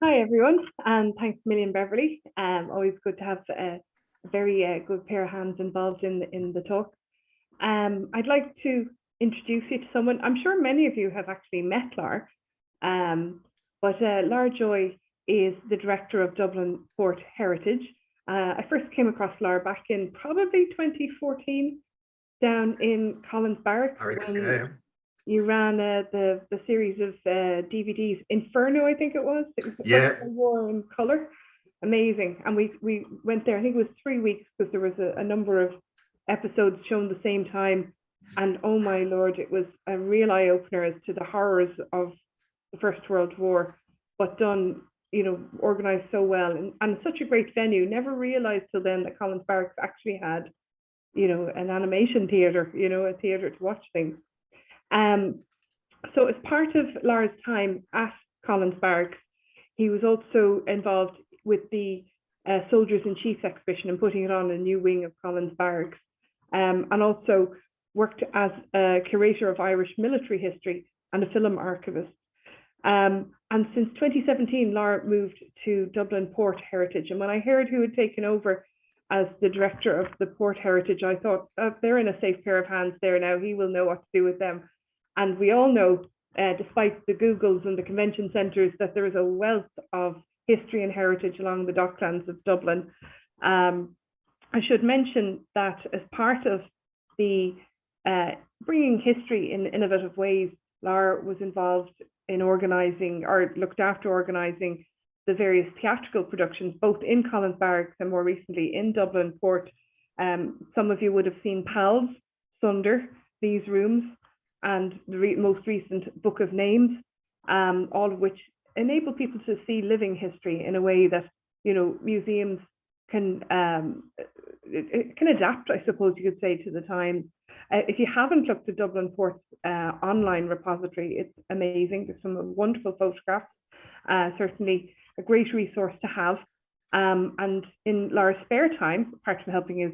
Hi everyone, and thanks a million, Beverly. Always good to have a very good pair of hands involved in the talk. I'd like to introduce you to someone. I'm sure many of you have actually met Lar, but Lar Joye is the director of Dublin Port Heritage. I first came across Lar back in probably 2014 down in Collins Barracks. You ran the series of DVDs, Inferno, I think it was. It was the first war in colour. Amazing. And we went there, I think it was 3 weeks, because there was a number of episodes shown the same time. And oh my Lord, it was a real eye-opener as to the horrors of the First World War, but done, organised so well. And such a great venue. Never realised till then that Collins Barracks actually had, an animation theatre, a theatre to watch things. So as part of Lar's time at Collins Barracks, he was also involved with the Soldiers in Chiefs exhibition and putting it on a new wing of Collins Barracks, and also worked as a curator of Irish military history and a film archivist. And since 2017, Lar moved to Dublin Port Heritage. And when I heard who had taken over as the director of the Port Heritage, I thought, they're in a safe pair of hands there now. He will know what to do with them. And we all know, despite the Googles and the convention centres, that there is a wealth of history and heritage along the docklands of Dublin. I should mention that as part of the bringing history in innovative ways, Lar was involved in organising, or looked after organising, the various theatrical productions, both in Collins Barracks and more recently in Dublin Port. Some of you would have seen Pals, Sunder, These Rooms, and the most recent Book of Names, all of which enable people to see living history in a way that, museums can adapt, I suppose you could say, to the times. If you haven't looked at Dublin Port's online repository, it's amazing. There's some wonderful photographs, certainly a great resource to have. And in Lar's spare time, apart from helping his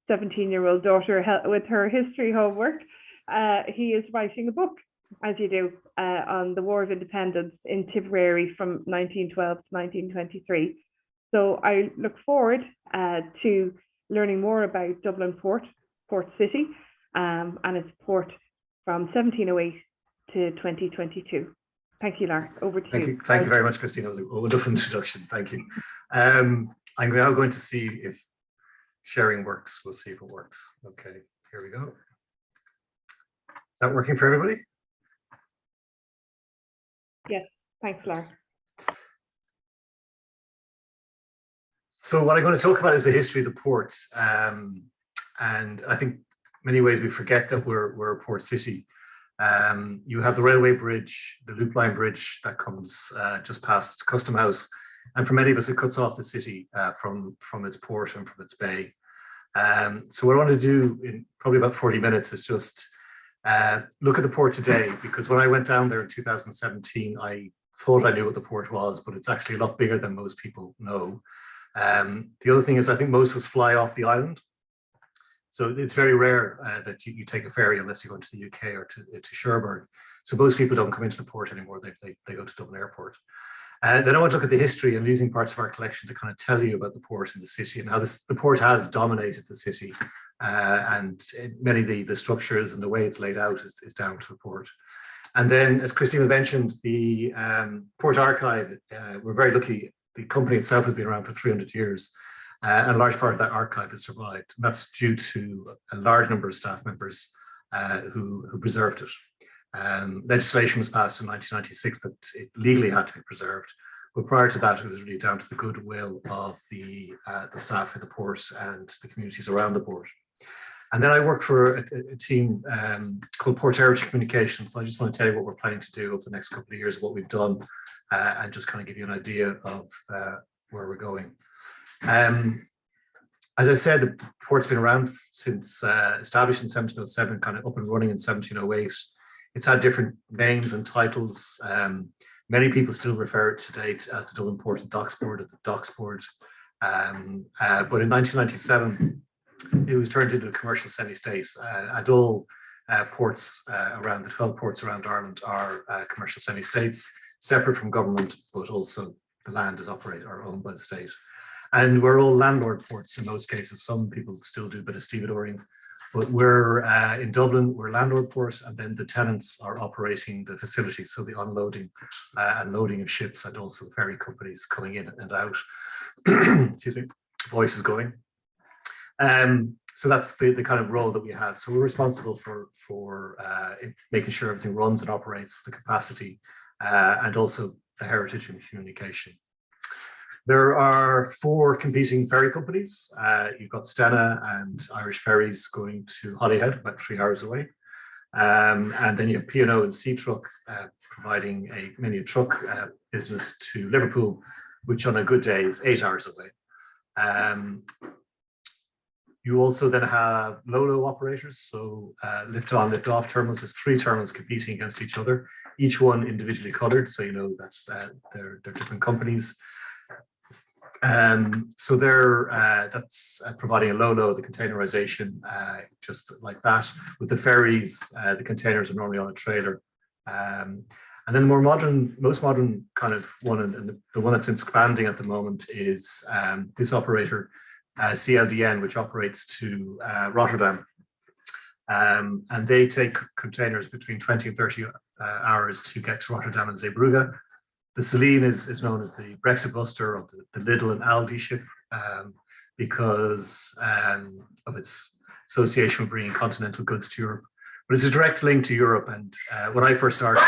17-year-old daughter with her history homework, he is writing a book, as you do, on the War of Independence in Tipperary from 1912 to 1923. So I look forward to learning more about Dublin Port City, and its port from 1708 to 2022. Thank you, Lar. Over to you. Thank you very much, Christina. It was a wonderful introduction. Thank you. I'm now going to see if sharing works. We'll see if it works. Okay, here we go. Is that working for everybody? Yes, thanks, Lar. So what I'm going to talk about is the history of the port. And I think in many ways we forget that we're a port city. You have the railway bridge, the Loop Line bridge that comes just past Custom House. And for many of us, it cuts off the city from its port and from its bay. So what I want to do in probably about 40 minutes is just look at the port today, because when I went down there in 2017, I thought I knew what the port was, but it's actually a lot bigger than most people know. The other thing is, I think most of us fly off the island. So it's very rare that you take a ferry unless you go to the UK or to Cherbourg. So most people don't come into the port anymore. They go to Dublin Airport. Then I want to look at the history and using parts of our collection to kind of tell you about the port and the city and how the port has dominated the city. And many of the structures and the way it's laid out is down to the port. And then, as Christina mentioned, the Port Archive, we're very lucky. The company itself has been around for 300 years. And a large part of that archive has survived. And that's due to a large number of staff members who preserved it. Legislation was passed in 1996 that it legally had to be preserved. But prior to that, it was really down to the goodwill of the staff at the port and the communities around the port. And then I work for a team called Port Heritage Communications. So I just want to tell you what we're planning to do over the next couple of years, what we've done, and just kind of give you an idea of where we're going. As I said, the port's been around since established in 1707, kind of up and running in 1708. It's had different names and titles. Many people still refer it to date as the Dublin Port and Docks Board, or the Docks Board. But in 1997, it was turned into a commercial semi-state, and all ports around the 12 ports around Ireland are commercial semi-states, separate from government, but also the land is operated or owned by the state. And we're all landlord ports in most cases. Some people still do a bit of stevedoring, but we're in Dublin, we're landlord port, and then the tenants are operating the facility. So the unloading and loading of ships, and also the ferry companies coming in and out. Excuse me, voice is going. So that's the kind of role that we have. So we're responsible for making sure everything runs and operates, the capacity, and also the heritage and communication. There are 4 competing ferry companies. You've got Stena and Irish Ferries going to Holyhead, about 3 hours away. And then you have P&O and Seatruck providing a truck business to Liverpool, which on a good day is 8 hours away. You also then have Lolo operators, so lift on, lift off terminals. There's 3 terminals competing against each other, each one individually colored, so you know that's they're different companies. So that's providing a Lolo, the containerization, just like that. With the ferries, the containers are normally on a trailer. And then the more modern, most modern kind of one, and the one that's expanding at the moment is this operator, CLDN, which operates to Rotterdam. And they take containers between 20 and 30 hours to get to Rotterdam and Zeebrugge. The Celine is known as the Brexit buster of the Lidl and Aldi ship because of its association with bringing continental goods to Europe. But it's a direct link to Europe. And when I first started,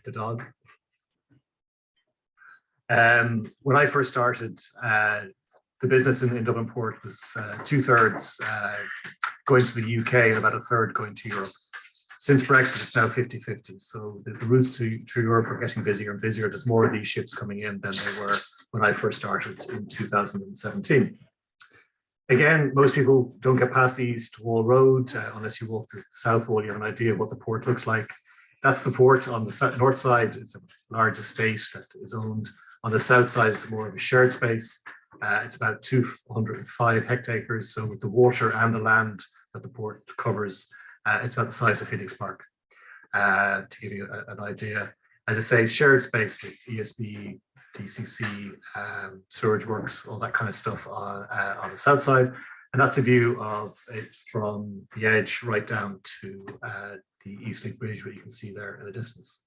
the dog. When I first started, the business in Dublin Port was 2/3 going to the UK and about 1/3 going to Europe. Since Brexit, it's now 50-50. So the routes to Europe are getting busier and busier. There's more of these ships coming in than there were when I first started in 2017. Again, most people don't get past the East Wall Road unless you walk through the South Wall. You have an idea of what the port looks like. That's the port. On the north side, it's a large estate that is owned. On the south side, it's more of a shared space. It's about 205 hectares. So with the water and the land that the port covers, it's about the size of Phoenix Park, to give you an idea. As I say, shared space with ESB, DCC, storage works, all that kind of stuff on the south side. And that's a view of it from the edge right down to the East Link Bridge, what you can see there in the distance.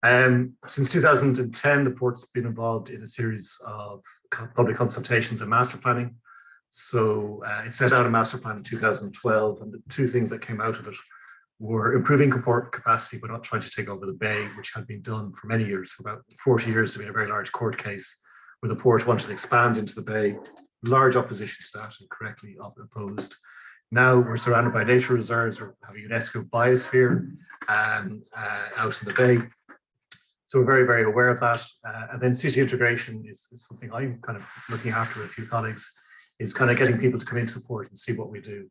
Since 2010, the port's been involved in a series of public consultations and master planning. So it set out a master plan in 2012, and the 2 things that came out of it were improving port capacity, but not trying to take over the bay, which had been done for many years. For about 40 years, there's been a very large court case where the port wanted to expand into the bay. Large opposition to that, and correctly opposed. Now we're surrounded by nature reserves, or have a UNESCO biosphere out in the bay. So we're very, very aware of that. And then city integration is something I'm kind of looking after with a few colleagues, is kind of getting people to come into the port and see what we do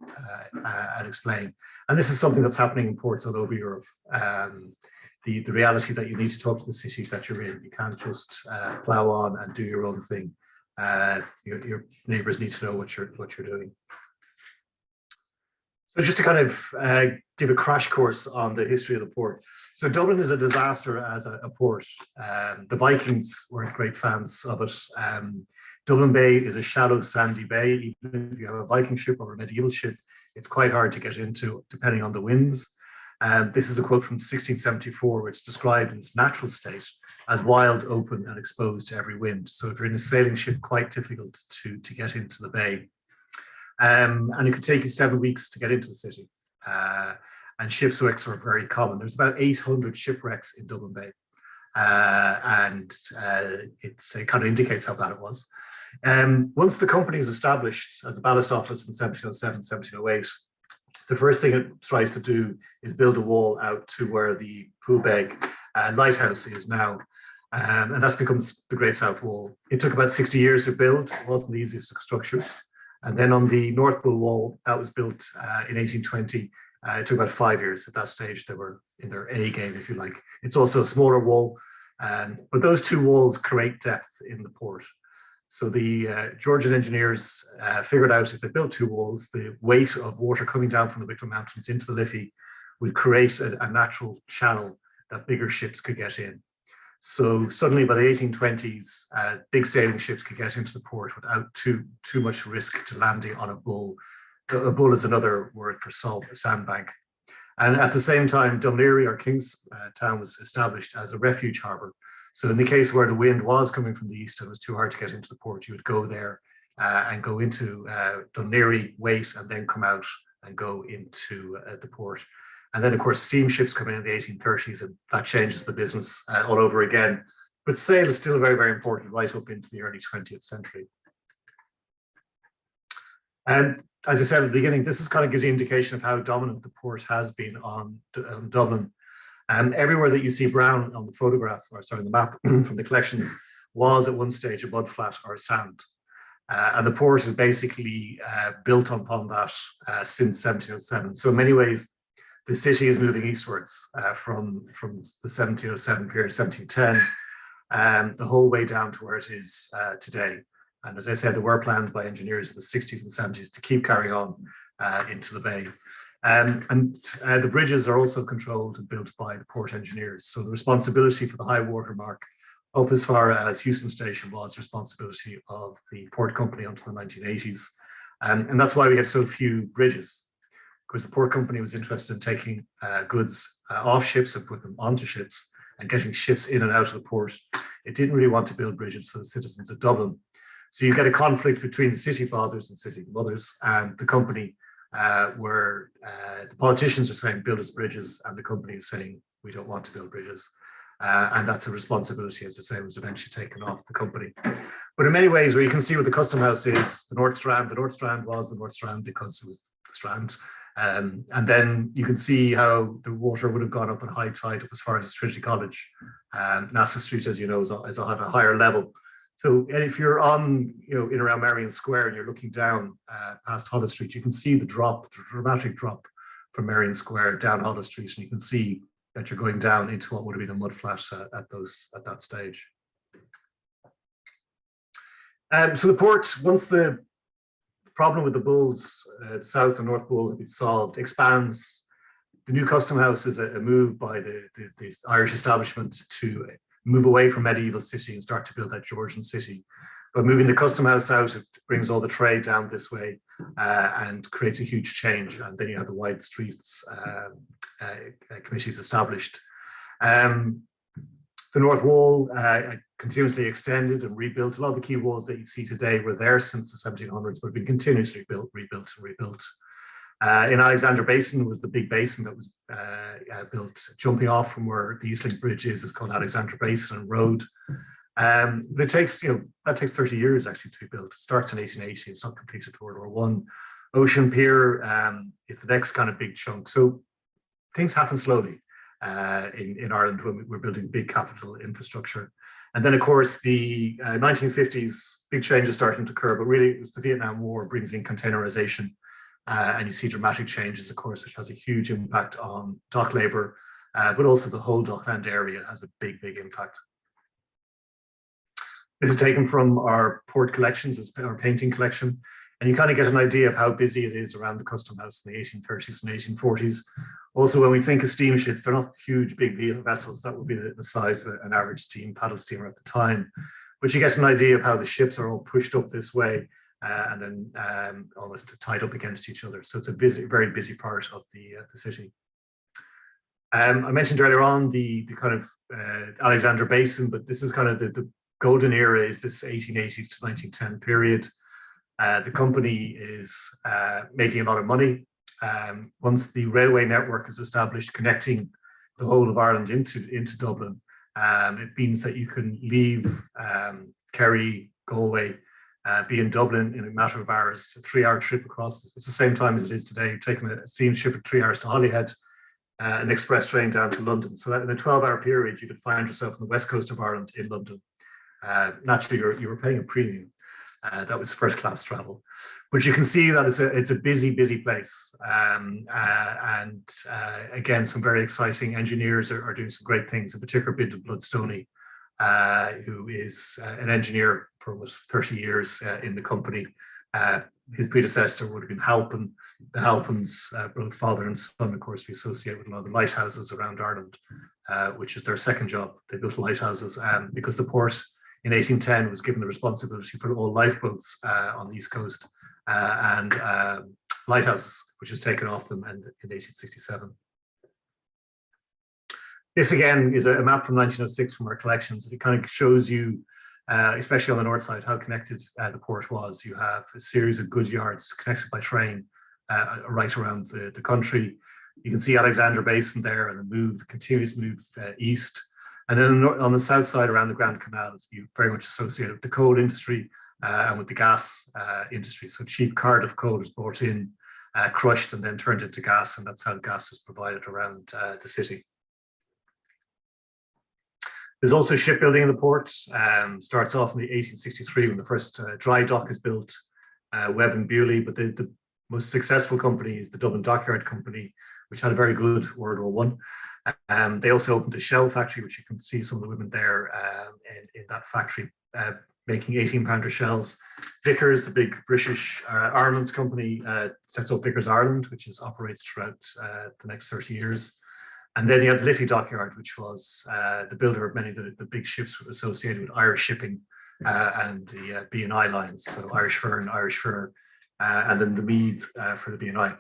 and explain. And this is something that's happening in ports all over Europe. The reality that you need to talk to the city that you're in. You can't just plow on and do your own thing. Your neighbors need to know what you're doing. So just to kind of give a crash course on the history of the port. So Dublin is a disaster as a port. The Vikings weren't great fans of it. Dublin Bay is a shallow, sandy bay. Even if you have a Viking ship or a medieval ship, it's quite hard to get into, depending on the winds. This is a quote from 1674, which described in its natural state as wild, open, and exposed to every wind. So if you're in a sailing ship, quite difficult to get into the bay. And it could take you 7 weeks to get into the city. And shipwrecks are very common. There's about 800 shipwrecks in Dublin Bay. It kind of indicates how bad it was. Once the company is established as a ballast office in 1707, 1708, the first thing it tries to do is build a wall out to where the Poolbeg lighthouse is now. And that becomes the Great South Wall. It took about 60 years to build. It wasn't the easiest of structures. And then on the North Pool Wall, that was built in 1820. It took about 5 years. At that stage, they were in their A game, if you like. It's also a smaller wall. But those 2 walls create depth in the port. So the Georgian engineers figured out if they built 2 walls, the weight of water coming down from the Wicklow Mountains into the Liffey would create a natural channel that bigger ships could get in. So suddenly by the 1820s, big sailing ships could get into the port without too much risk to landing on a bull. A bull is another word for salt or sandbank. And at the same time, Dunleary or Kingstown was established as a refuge harbour. So in the case where the wind was coming from the east and it was too hard to get into the port, you would go there and go into Dunleary, wait, and then come out and go into the port. And then, of course, steamships come in the 1830s, and that changes the business all over again. But sail is still very, very important right up into the early 20th century. And as I said at the beginning, this is kind of gives you an indication of how dominant the port has been on Dublin. Everywhere that you see brown on the photograph, or sorry, the map from the collections, was at one stage a mudflat or sand. And the port is basically built upon that since 1707. So in many ways, the city is moving eastwards from the 1707 period, 1710, the whole way down to where it is today. And as I said, there were plans by engineers in the 60s and 70s to keep carrying on into the bay. The bridges are also controlled and built by the port engineers. So the responsibility for the high water mark up as far as Houston Station was responsibility of the port company until the 1980s. And that's why we had so few bridges, because the port company was interested in taking goods off ships and put them onto ships and getting ships in and out of the port. It didn't really want to build bridges for the citizens of Dublin. So you get a conflict between the city fathers and city mothers and the company, where the politicians are saying build us bridges and the company is saying we don't want to build bridges. And that's a responsibility, as I say, was eventually taken off the company. But in many ways, where you can see what the Custom House is, the North Strand was the North Strand because it was the Strand. And then you can see how the water would have gone up at high tide up as far as Trinity College. Nassau Street, as you know, is at a higher level. So if you're on, in around Marion Square and you're looking down past Holles Street, you can see the dramatic drop from Marion Square down Holles Street, and you can see that you're going down into what would have been a mudflat at that stage. So the port, once the problem with the bulls, the South and North Bull, had been solved, expands. The new Custom House is a move by the Irish establishment to move away from medieval city and start to build that Georgian city. But moving the Custom House out, it brings all the trade down this way and creates a huge change. And then you have the wide streets committees established. The North Wall continuously extended and rebuilt. A lot of the key walls that you see today were there since the 1700s, but have been continuously rebuilt. In Alexander Basin was the big basin that was built jumping off from where the Eastlink Bridge is called Alexander Basin and Road. But it takes, that takes 30 years actually to be built. It starts in 1880, it's not completed to World War I. Ocean Pier is the next kind of big chunk. So things happen slowly in Ireland when we're building big capital infrastructure. And then, of course, the 1950s, big changes starting to occur, but really it was the Vietnam War brings in containerization. And you see dramatic changes, of course, which has a huge impact on dock labour, but also the whole dockland area has a big, big impact. This is taken from our port collections, our painting collection, and you kind of get an idea of how busy it is around the Custom House in the 1830s and 1840s. Also, when we think of steamships, they're not huge, big vessels. That would be the size of an average paddle steamer at the time. But you get an idea of how the ships are all pushed up this way and then almost tied up against each other. So it's a very busy part of the city. I mentioned earlier on the kind of Alexander Basin, but this is kind of the golden era is this 1880s to 1910 period. The company is making a lot of money. Once the railway network is established, connecting the whole of Ireland into Dublin, it means that you can leave Kerry, Galway, be in Dublin in a matter of hours, a 3-hour trip across. It's the same time as it is today. You're taking a steamship for 3 hours to Holyhead, an express train down to London. So that in a 12-hour period, you could find yourself on the west coast of Ireland in London. Naturally, you were paying a premium. That was first-class travel, but you can see that it's a busy place, and again, some very exciting engineers are doing some great things. In particular, Binton Bloodstoney, who is an engineer for almost 30 years in the company. His predecessor would have been Halpin. The Halpins, both father and son, of course, we associate with a lot of the lighthouses around Ireland. which is their second job. They built lighthouses because the port in 1810 was given the responsibility for all lifeboats on the East Coast and lighthouses, which was taken off them in 1867. This again is a map from 1906 from our collections. It kind of shows you, especially on the north side, how connected the port was. You have a series of goods yards connected by train right around the country. You can see Alexander Basin there and the continuous move east. And then on the south side around the Grand Canal, you very much associated with the coal industry and with the gas industry. So cheap Cardiff coal was brought in, crushed and then turned into gas, and that's how the gas was provided around the city. There's also shipbuilding in the port. Starts off in the 1863 when the first dry dock is built, Webb and Bewley, but the most successful company is the Dublin Dockyard Company, which had a very good World War I. They also opened a shell factory, which you can see some of the women there in that factory making 18-pounder shells. Vickers, the big British armaments company, sets up Vickers Ireland, which operates throughout the next 30 years. And then you have the Liffey Dockyard, which was the builder of many of the big ships associated with Irish shipping and the B&I lines, so Irish Fern, Irish Fur, and then the Meath for the B&I.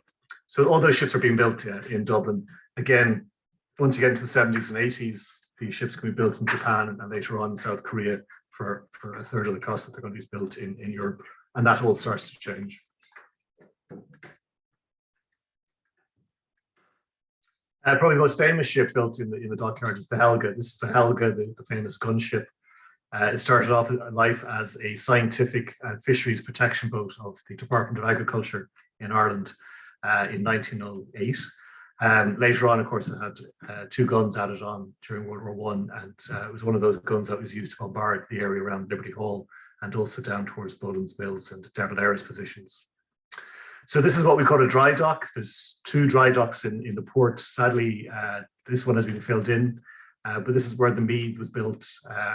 So all those ships are being built in Dublin. Again, once you get into the 70s and 80s, these ships can be built in Japan and later on in South Korea for a third of the cost that they're going to be built in Europe. And that all starts to change. Probably the most famous ship built in the dockyard is the Helga. This is the Helga, the famous gunship. It started off life as a scientific and fisheries protection boat of the Department of Agriculture in Ireland in 1908. Later on, of course, it had 2 guns added on during World War I, and it was one of those guns that was used to bombard the area around Liberty Hall and also down towards Boland's Mills and Devil Airs positions. So this is what we call a dry dock. There's 2 dry docks in the port. Sadly, this one has been filled in, but this is where the Meath was built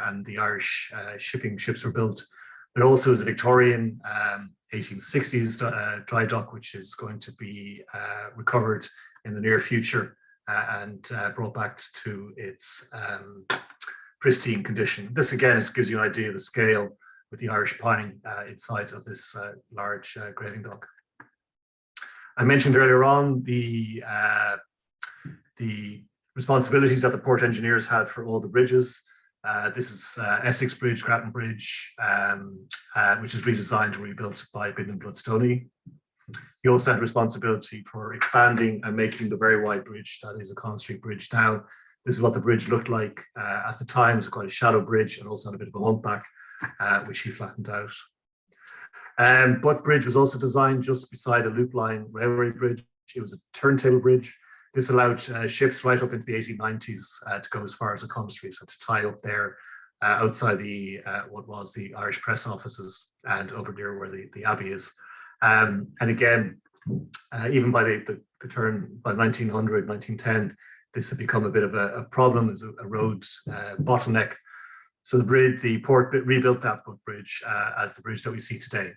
and the Irish shipping ships were built. There also is a Victorian 1860s dry dock, which is going to be recovered in the near future and brought back to its pristine condition. This again gives you an idea of the scale with the Irish pine inside of this large grading dock. I mentioned earlier on the responsibilities that the port engineers had for all the bridges. This is Essex Bridge, Grattan Bridge, which is redesigned and rebuilt by Bidden and Bloodstone. He also had responsibility for expanding and making the very wide bridge that is a Conn Street Bridge now. This is what the bridge looked like at the time. It was quite a shallow bridge and also had a bit of a humpback, which he flattened out. Butt Bridge was also designed just beside a loop line railway bridge. It was a turntable bridge. This allowed ships right up into the 1890s to go as far as Conn Street and to tie up there outside the what was the Irish press offices and over near where the Abbey is. And again, even by the turn by 1900, 1910, this had become a bit of a problem as a road bottleneck. So the port rebuilt that bridge as the bridge that we see today.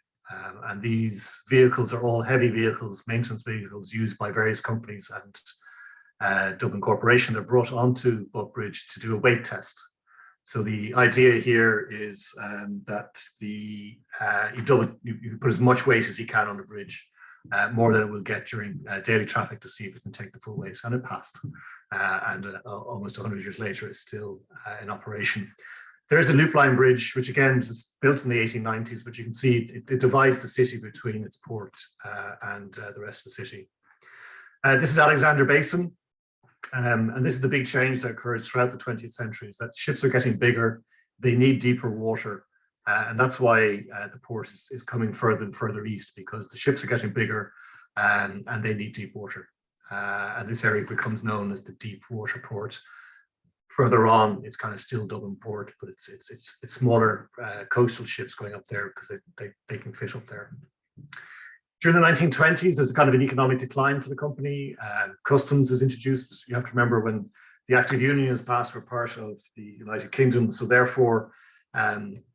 And these vehicles are all heavy vehicles, maintenance vehicles used by various companies and Dublin Corporation. They're brought onto Butt Bridge to do a weight test. So the idea here is that you put as much weight as you can on the bridge, more than it will get during daily traffic, to see if it can take the full weight. And it passed. And almost 100 years later, it's still in operation. There's a loop line bridge, which again was built in the 1890s, but you can see it divides the city between its port and the rest of the city. This is Alexander Basin. And this is the big change that occurs throughout the 20th century, is that ships are getting bigger, they need deeper water. And that's why the port is coming further and further east, because the ships are getting bigger and they need deep water. And this area becomes known as the deep water port. Further on, it's kind of still Dublin Port, but it's smaller coastal ships going up there because they can fit up there. During the 1920s, there's a kind of an economic decline for the company. Customs is introduced. You have to remember when the Act of Union is passed, we're part of the United Kingdom, so therefore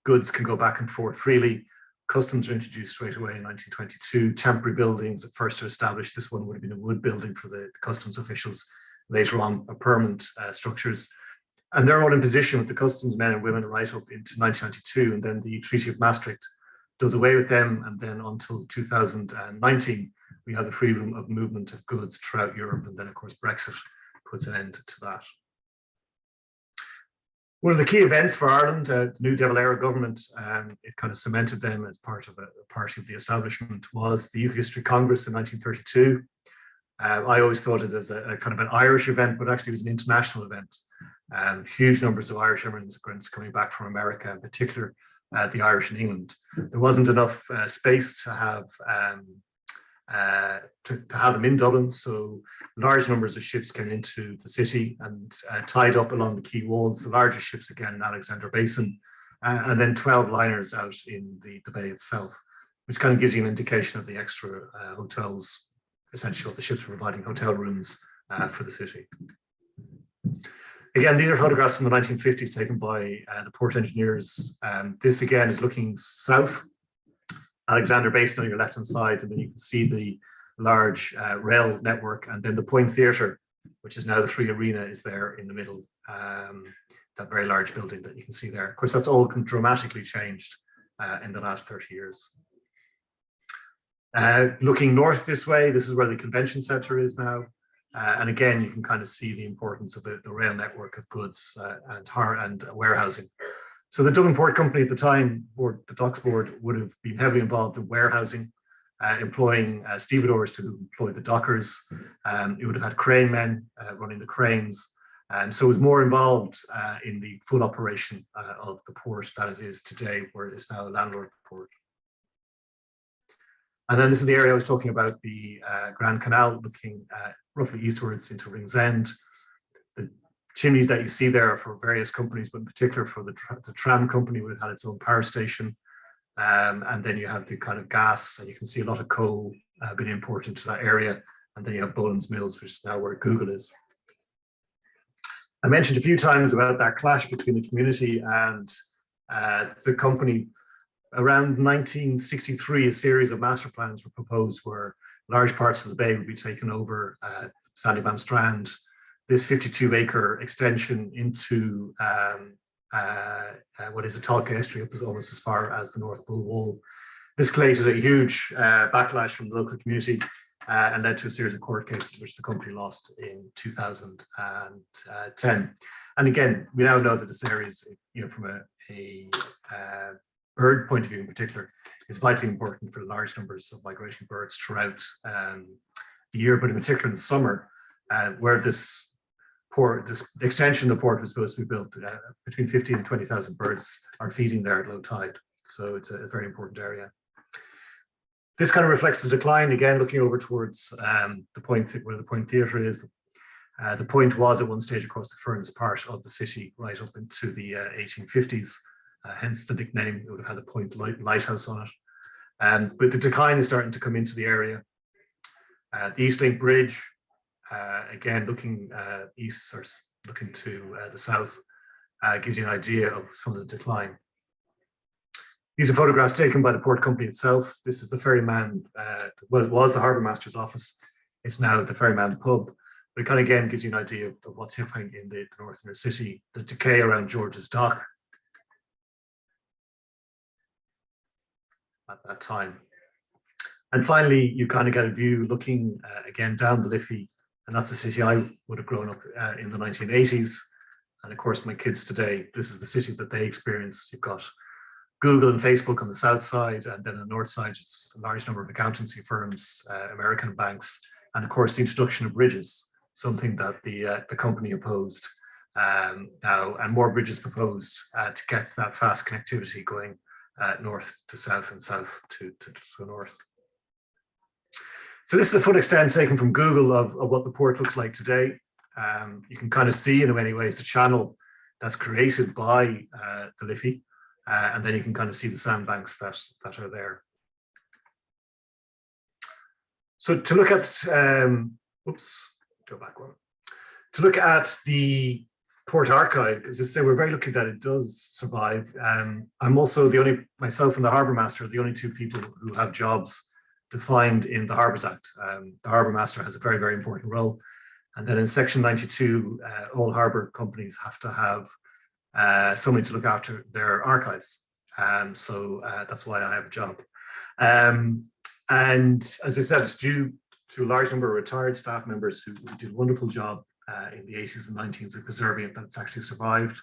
goods can go back and forth freely. Customs are introduced straight away in 1922. Temporary buildings at first are established. This one would have been a wood building for the customs officials. later on permanent structures. And they're all in position with the customs men and women right up into 1992. And then the Treaty of Maastricht does away with them. And then until 2019, we have the freedom of movement of goods throughout Europe. And then, of course, Brexit puts an end to that. One of the key events for Ireland, the new De Valera government, it kind of cemented them as part of a party of the establishment, was the UK History Congress in 1932. I always thought it as a kind of an Irish event, but actually it was an international event. Huge numbers of Irish immigrants coming back from America, in particular the Irish in England. There wasn't enough space to have them in Dublin, so large numbers of ships came into the city and tied up along the quay walls, the largest ships again in Alexander Basin, and then 12 liners out in the bay itself, which kind of gives you an indication of the extra hotels, essentially what the ships were providing, hotel rooms for the city. Again, these are photographs from the 1950s taken by the port engineers. This again is looking south, Alexander Basin on your left-hand side, and then you can see the large rail network, and then the Point Theatre, which is now the Free Arena, is there in the middle, that very large building that you can see there. Of course, that's all dramatically changed in the last 30 years. Looking north this way, this is where the convention centre is now. And again, you can kind of see the importance of the rail network of goods and warehousing. So the Dublin Port Company at the time, or the Docks Board, would have been heavily involved in warehousing, employing stevedores to employ the dockers. It would have had crane men running the cranes. So it was more involved in the full operation of the port than it is today, where it is now a landlord port. And then this is the area I was talking about, the Grand Canal, looking roughly eastwards into Ringsend. The chimneys that you see there are for various companies, but in particular for the tram company, would have had its own power station. And then you have the kind of gas, and you can see a lot of coal being imported into that area. And then you have Boland's Mills, which is now where Google is. I mentioned a few times about that clash between the community and the company. Around 1963, a series of master plans were proposed where large parts of the bay would be taken over, Sandyban Strand, this 52-acre extension into what is a Talca estuary, up almost as far as the North Bull Wall. This created a huge backlash from the local community and led to a series of court cases, which the company lost in 2010. And again, we now know that this area is, from a bird point of view in particular, is vitally important for large numbers of migrating birds throughout the year, but in particular in the summer, where this extension of the port was supposed to be built, between 15 and 20,000 birds are feeding there at low tide. So it's a very important area. This kind of reflects the decline, again, looking over towards the point where the Point Theatre is. The point was at one stage, of course, the furthest part of the city, right up into the 1850s. Hence the nickname. It would have had a Point Lighthouse on it. But the decline is starting to come into the area. The East Link Bridge, again, looking east or looking to the south, gives you an idea of some of the decline. These are photographs taken by the port company itself. This is the Ferryman, well, it was the Harbour Master's office. It's now the Ferryman pub. But it kind of, again, gives you an idea of what's happening in the north inner city, the decay around George's Dock at that time. And finally, you kind of get a view looking again down the Liffey, and that's the city I would have grown up in the 1980s. And of course, my kids today, this is the city that they experience. You've got Google and Facebook on the south side, and then on the north side, it's a large number of accountancy firms, American banks, and of course, the introduction of bridges, something that the company opposed now, and more bridges proposed to get that fast connectivity going north to south and south to north. So this is a full extent taken from Google of what the port looks like today. You can kind of see in many ways the channel that's created by the Liffey, and then you can kind of see the sandbanks that are there. So to look at, go back one. To look at the port archive, as I say, we're very lucky that it does survive. I'm also myself and the Harbour Master are the only two people who have jobs defined in the Harbours Act. The Harbour Master has a very, very important role. And then in Section 92, all harbour companies have to have somebody to look after their archives. So that's why I have a job. And as I said, it's due to a large number of retired staff members who did a wonderful job in the 80s and 90s of preserving it, that it's actually survived.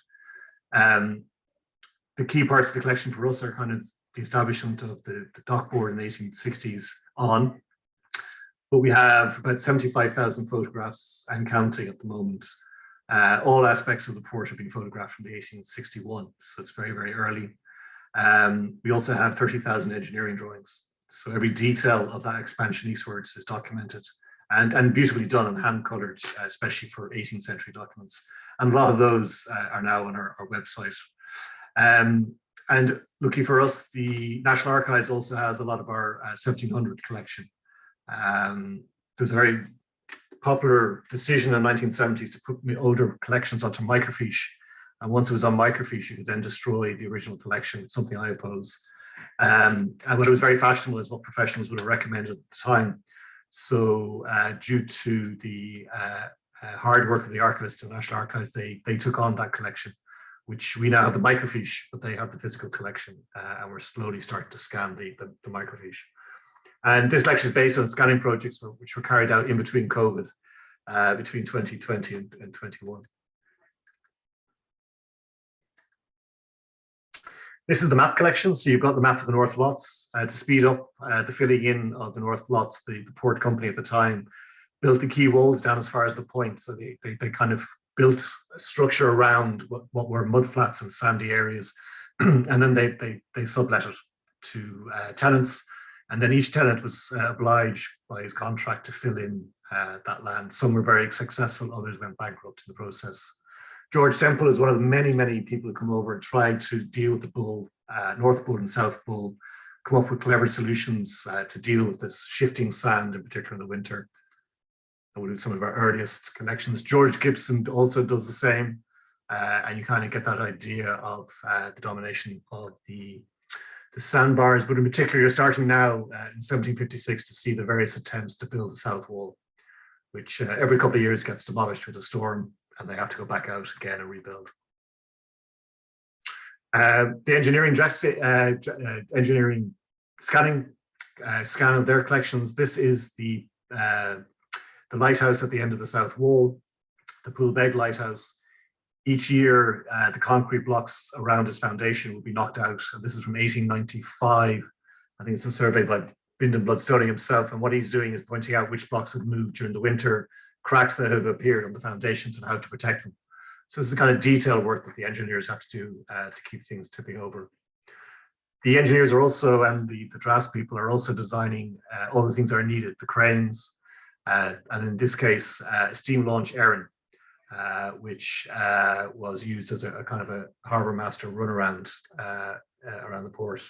The key parts of the collection for us are kind of the establishment of the dock board in the 1860s on. But we have about 75,000 photographs and counting at the moment. All aspects of the port have been photographed from the 1861, so it's very, very early. We also have 30,000 engineering drawings. So every detail of that expansion eastwards is documented and beautifully done and hand colored, especially for 18th century documents. And a lot of those are now on our website. And lucky for us, the National Archives also has a lot of our 1700 collection. There was a very popular decision in the 1970s to put older collections onto microfiche. And once it was on microfiche, you could then destroy the original collection, something I oppose. And what it was very fashionable is what professionals would have recommended at the time. So due to the hard work of the archivists and National Archives, they took on that collection, which we now have the microfiche, but they have the physical collection, and we're slowly starting to scan the microfiche. And this lecture is based on scanning projects which were carried out in between COVID, between 2020 and 21. This is the map collection. So you've got the map of the North Lots. To speed up the filling in of the North Lots, the port company at the time built the quay walls down as far as the point. So they kind of built a structure around what were mud flats and sandy areas. And then they sublet it to tenants. And then each tenant was obliged by his contract to fill in that land. Some were very successful, others went bankrupt in the process. George Semple is one of the many, many people who come over and tried to deal with the Bull, North Bull and South Bull, come up with clever solutions to deal with this shifting sand, in particular in the winter. That would be some of our earliest collections. George Gibson also does the same, and you kind of get that idea of the domination of the sandbars, but in particular, you're starting now in 1756 to see the various attempts to build the South Wall, which every couple of years gets demolished with a storm, and they have to go back out again and rebuild. The engineering scanning scan of their collections. This is the lighthouse at the end of the South Wall, the Poolbeg Lighthouse. Each year, the concrete blocks around its foundation will be knocked out. And this is from 1895. I think it's a survey by Bindon Bloodstone himself. And what he's doing is pointing out which blocks have moved during the winter, cracks that have appeared on the foundations, and how to protect them. So this is the kind of detailed work that the engineers have to do to keep things tipping over. The engineers are also, and the draftspeople are also designing all the things that are needed, the cranes, and in this case, a steam launch Erin, which was used as a kind of a harbour master runaround around the port.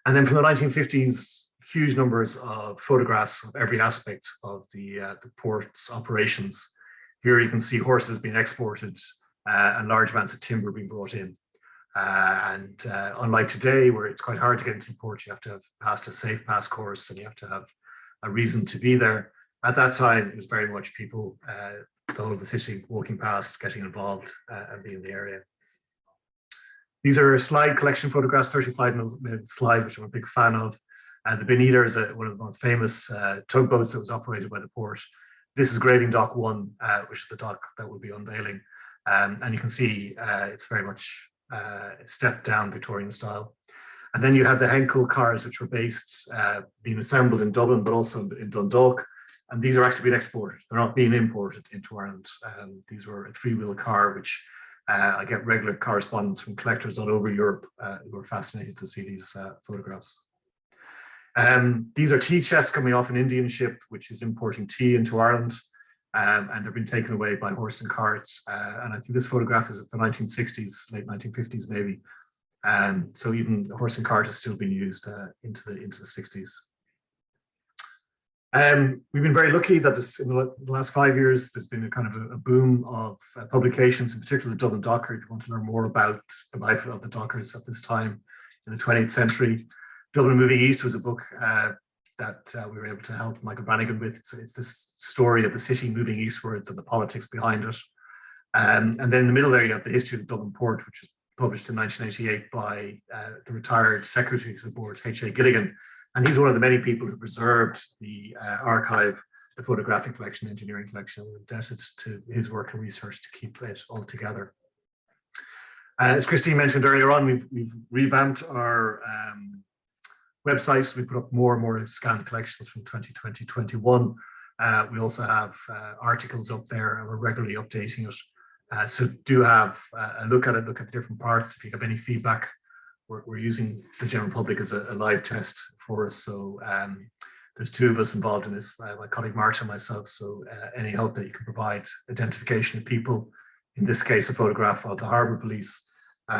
And then from the 1950s, huge numbers of photographs of every aspect of the port's operations. Here you can see horses being exported and large amounts of timber being brought in. And unlike today, where it's quite hard to get into the port, you have to have passed a safe pass course and you have to have a reason to be there. At that time, it was very much people, the whole of the city, walking past, getting involved and being in the area. These are slide collection photographs, 35mm slide, which I'm a big fan of. The Bonita is one of the most famous tugboats that was operated by the port. This is Grading Dock 1, which is the dock that we'll be unveiling. And you can see it's very much stepped down Victorian style. And then you have the Henkel cars, which were based, being assembled in Dublin, but also in Dundalk. And these are actually being exported. They're not being imported into Ireland. These were a three-wheel car, which I get regular correspondence from collectors all over Europe who are fascinated to see these photographs. These are tea chests coming off an Indian ship, which is importing tea into Ireland, and they've been taken away by horse and cart. And I think this photograph is at the 1960s, late 1950s maybe. So even horse and cart is still being used into the 60s. We've been very lucky that in the last 5 years, there's been a kind of a boom of publications, in particular the Dublin Docker. If you want to learn more about the life of the dockers at this time in the 20th century. Dublin Moving East was a book that we were able to help Michael Brannigan with. It's this story of the city moving eastwards and the politics behind it. And then in the middle there, you have the history of the Dublin Port, which was published in 1988 by the retired Secretary to the Board, H.A. Gilligan. And he's one of the many people who preserved the archive, the photographic collection, engineering collection. We're indebted to his work and research to keep it all together. As Christine mentioned earlier on, we've revamped our website. We put up more and more scanned collections from 2020-21. We also have articles up there, and we're regularly updating it. So do have a look at it, look at the different parts. If you have any feedback, we're using the general public as a live test for us. So there's two of us involved in this, my colleague Marta and myself. So any help that you can provide, identification of people, in this case, a photograph of the Harbour Police,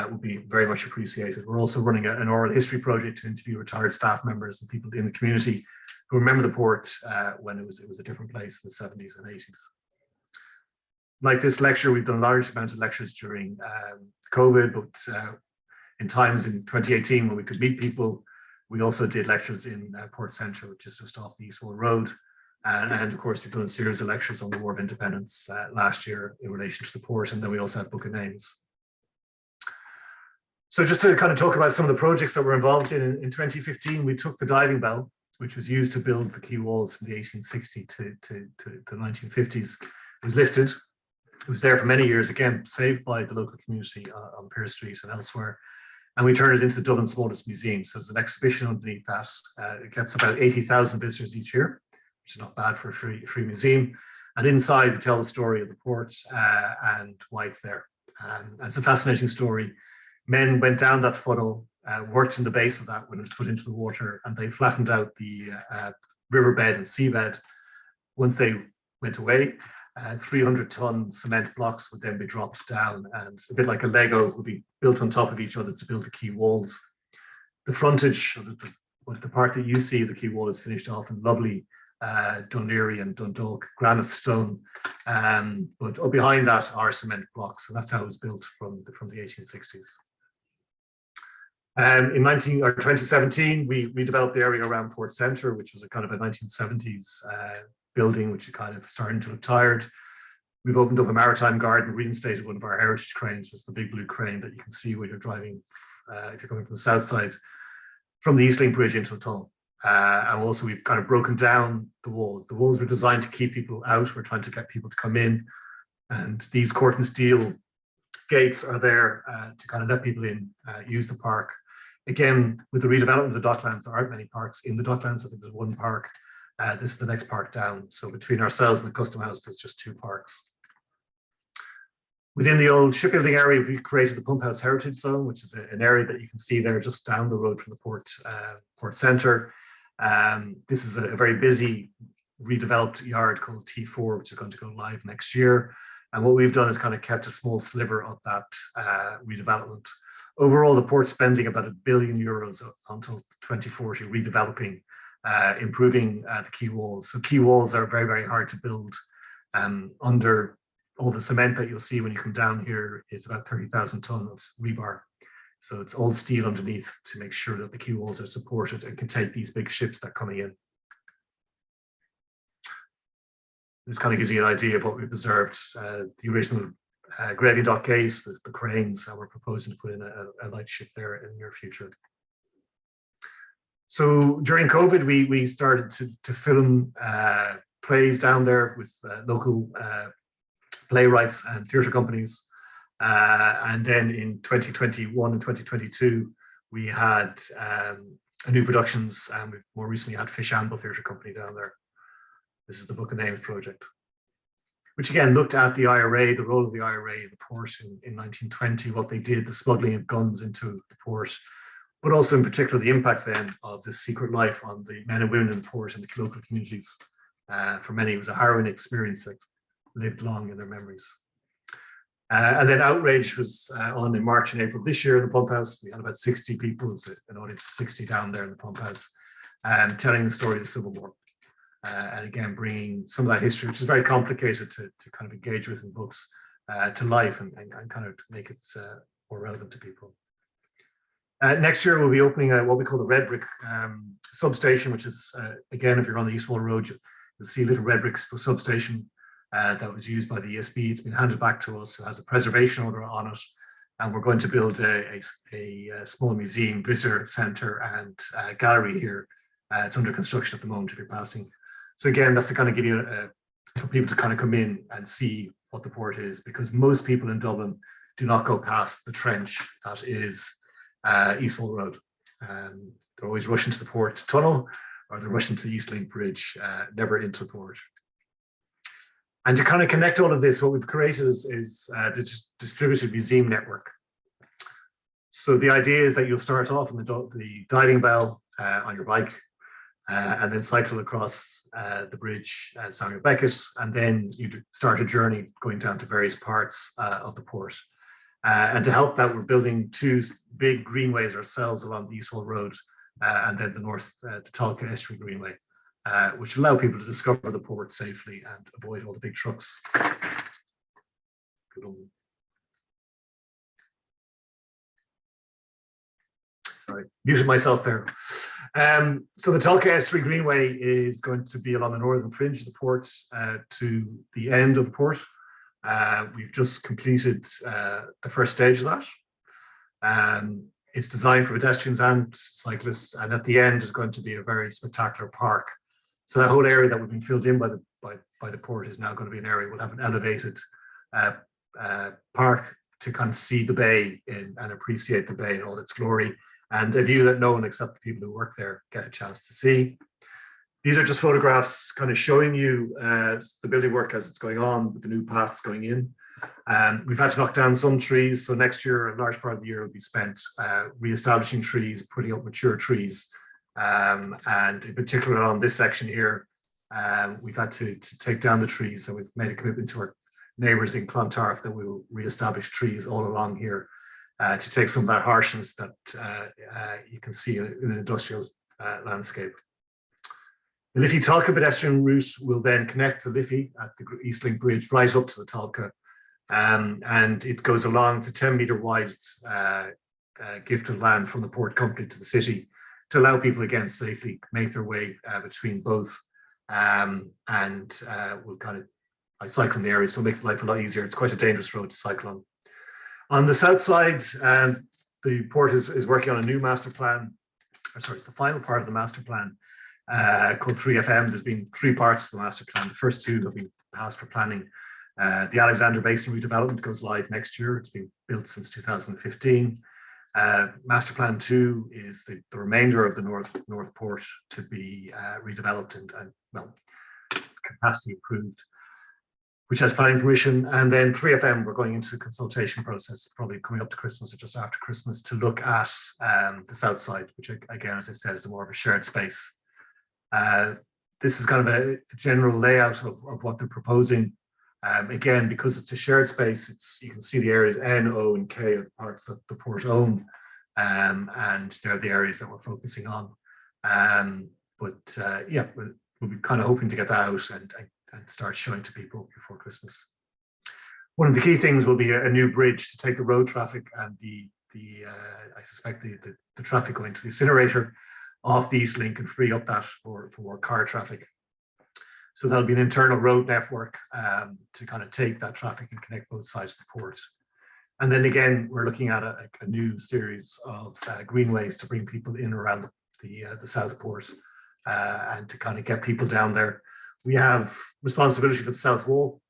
would be very much appreciated. We're also running an oral history project to interview retired staff members and people in the community who remember the port when it was a different place in the 70s and 80s. Like this lecture, we've done a large amount of lectures during COVID, but in times in 2018 when we could meet people, we also did lectures in Port Centre, which is just off the East Wall Road. And of course, we've done a series of lectures on the War of Independence last year in relation to the port. And then we also had Book of Names. So just to kind of talk about some of the projects that we're involved in 2015, we took the diving bell, which was used to build the quay walls from the 1860 to the 1950s. It was lifted. It was there for many years, again, saved by the local community on Pearse Street and elsewhere. And we turned it into the Dublin Smallest Museum. So there's an exhibition underneath that. It gets about 80,000 visitors each year, which is not bad for a free museum. And inside, we tell the story of the port and why it's there. And it's a fascinating story. Men went down that funnel, worked in the base of that when it was put into the water, and they flattened out the riverbed and seabed. Once they went away, 300-ton cement blocks would then be dropped down, and a bit like a Lego would be built on top of each other to build the quay walls. The frontage, the part that you see, the quay wall is finished off in lovely Dún Laoghaire and Dundalk granite stone, but behind that are cement blocks, and that's how it was built from the 1860s. In 2017, we redeveloped the area around Port Centre, which was a kind of a 1970s building, which is kind of starting to look tired. We've opened up a maritime garden, reinstated one of our heritage cranes, which is the big blue crane that you can see when you're driving, if you're coming from the south side, from the East Link Bridge into the tunnel. And also we've kind of broken down the walls. The walls were designed to keep people out. We're trying to get people to come in. And these cork and steel gates are there to kind of let people in, use the park. Again, with the redevelopment of the docklands, there aren't many parks in the docklands. I think there's one park. This is the next park down. So between ourselves and the Custom House, there's just two parks. Within the old shipbuilding area, we created the Pump House Heritage Zone, which is an area that you can see there just down the road from the Port Centre. This is a very busy redeveloped yard called T4, which is going to go live next year. And what we've done is kind of kept a small sliver of that redevelopment. Overall, the port's spending about €1 billion until 2040 redeveloping, improving the quay walls. So quay walls are very, very hard to build. Under all the cement that you'll see when you come down here is about 30,000 tons of rebar. So it's all steel underneath to make sure that the quay walls are supported and can take these big ships that are coming in. This kind of gives you an idea of what we preserved. The original gravy dock gate, the cranes, and we're proposing to put in a light ship there in the near future. So during COVID, we started to film plays down there with local playwrights and theatre companies. And then in 2021 and 2022, we had new productions, and we've more recently had Fish Amble Theatre Company down there. This is the Book of Names project, which again looked at the IRA, the role of the IRA in the port in 1920, what they did, the smuggling of guns into the port, but also in particular the impact then of the secret life on the men and women in the port and the local communities. For many, it was a harrowing experience that lived long in their memories. And then Outrage was on in March and April this year in the Pump House. We had about 60 people, an audience of 60 down there in the Pump House, telling the story of the Civil War. And again, bringing some of that history, which is very complicated to kind of engage with in books, to life and kind of make it more relevant to people. Next year, we'll be opening what we call the red brick substation, which is, again, if you're on the East Wall Road, you'll see a little red brick substation that was used by the ESB. It's been handed back to us. It has a preservation order on it. And we're going to build a small museum, visitor centre and gallery here. It's under construction at the moment if you're passing. So again, that's to kind of give you for people to kind of come in and see what the port is, because most people in Dublin do not go past the trench that is East Wall Road. They're always rushing to the port tunnel, or they're rushing to the East Link Bridge, never into the port. And to kind of connect all of this, what we've created is the distributed museum network. So the idea is that you'll start off on the diving bell on your bike, and then cycle across the bridge at Samuel Beckett, and then you start a journey going down to various parts of the port. And to help that, we're building 2 big greenways ourselves along the East Wall Road, and then the Tolka Estuary Greenway, which allow people to discover the port safely and avoid all the big trucks. Sorry, muted myself there. So the Tolka Estuary Greenway is going to be along the northern fringe of the port to the end of the port. We've just completed the first stage of that. It's designed for pedestrians and cyclists, and at the end is going to be a very spectacular park. So that whole area that we've been filled in by the port is now going to be an area we'll have an elevated park to kind of see the bay and appreciate the bay in all its glory, and a view that no one except the people who work there get a chance to see. These are just photographs kind of showing you the building work as it's going on, with the new paths going in. We've had to knock down some trees, so next year, a large part of the year will be spent re-establishing trees, putting up mature trees. And in particular on this section here, we've had to take down the trees. So we've made a commitment to our neighbours in Clontarf that we will re-establish trees all along here to take some of that harshness that you can see in an industrial landscape. The Liffey Tolka pedestrian route will then connect the Liffey at the East Link Bridge right up to the Tolka, and it goes along the 10-metre wide gift of land from the port company to the city, to allow people again safely make their way between both, and we'll kind of cycle in the area, so make life a lot easier. It's quite a dangerous road to cycle on. On the south side, the port is working on a new master plan, or sorry, it's the final part of the master plan called 3FM. There's been 3 parts to the master plan. The first 2 have been passed for planning. The Alexander Basin redevelopment goes live next year. It's been built since 2015. Master Plan 2 is the remainder of the North Port to be redeveloped and well, capacity approved, which has planning permission. And then 3FM, we're going into the consultation process, probably coming up to Christmas or just after Christmas, to look at the south side, which again, as I said, is more of a shared space. This is kind of a general layout of what they're proposing. Again, because it's a shared space, you can see the areas N, O, and K are the parts that the port own, and they're the areas that we're focusing on. Yeah, we'll be kind of hoping to get that out and start showing to people before Christmas. One of the key things will be a new bridge to take the road traffic and I suspect the traffic going to the incinerator off the East Link and free up that for more car traffic. So that'll be an internal road network to kind of take that traffic and connect both sides of the port. And then again, we're looking at a new series of greenways to bring people in around the South Port and to kind of get people down there. We have responsibility for the South Wall,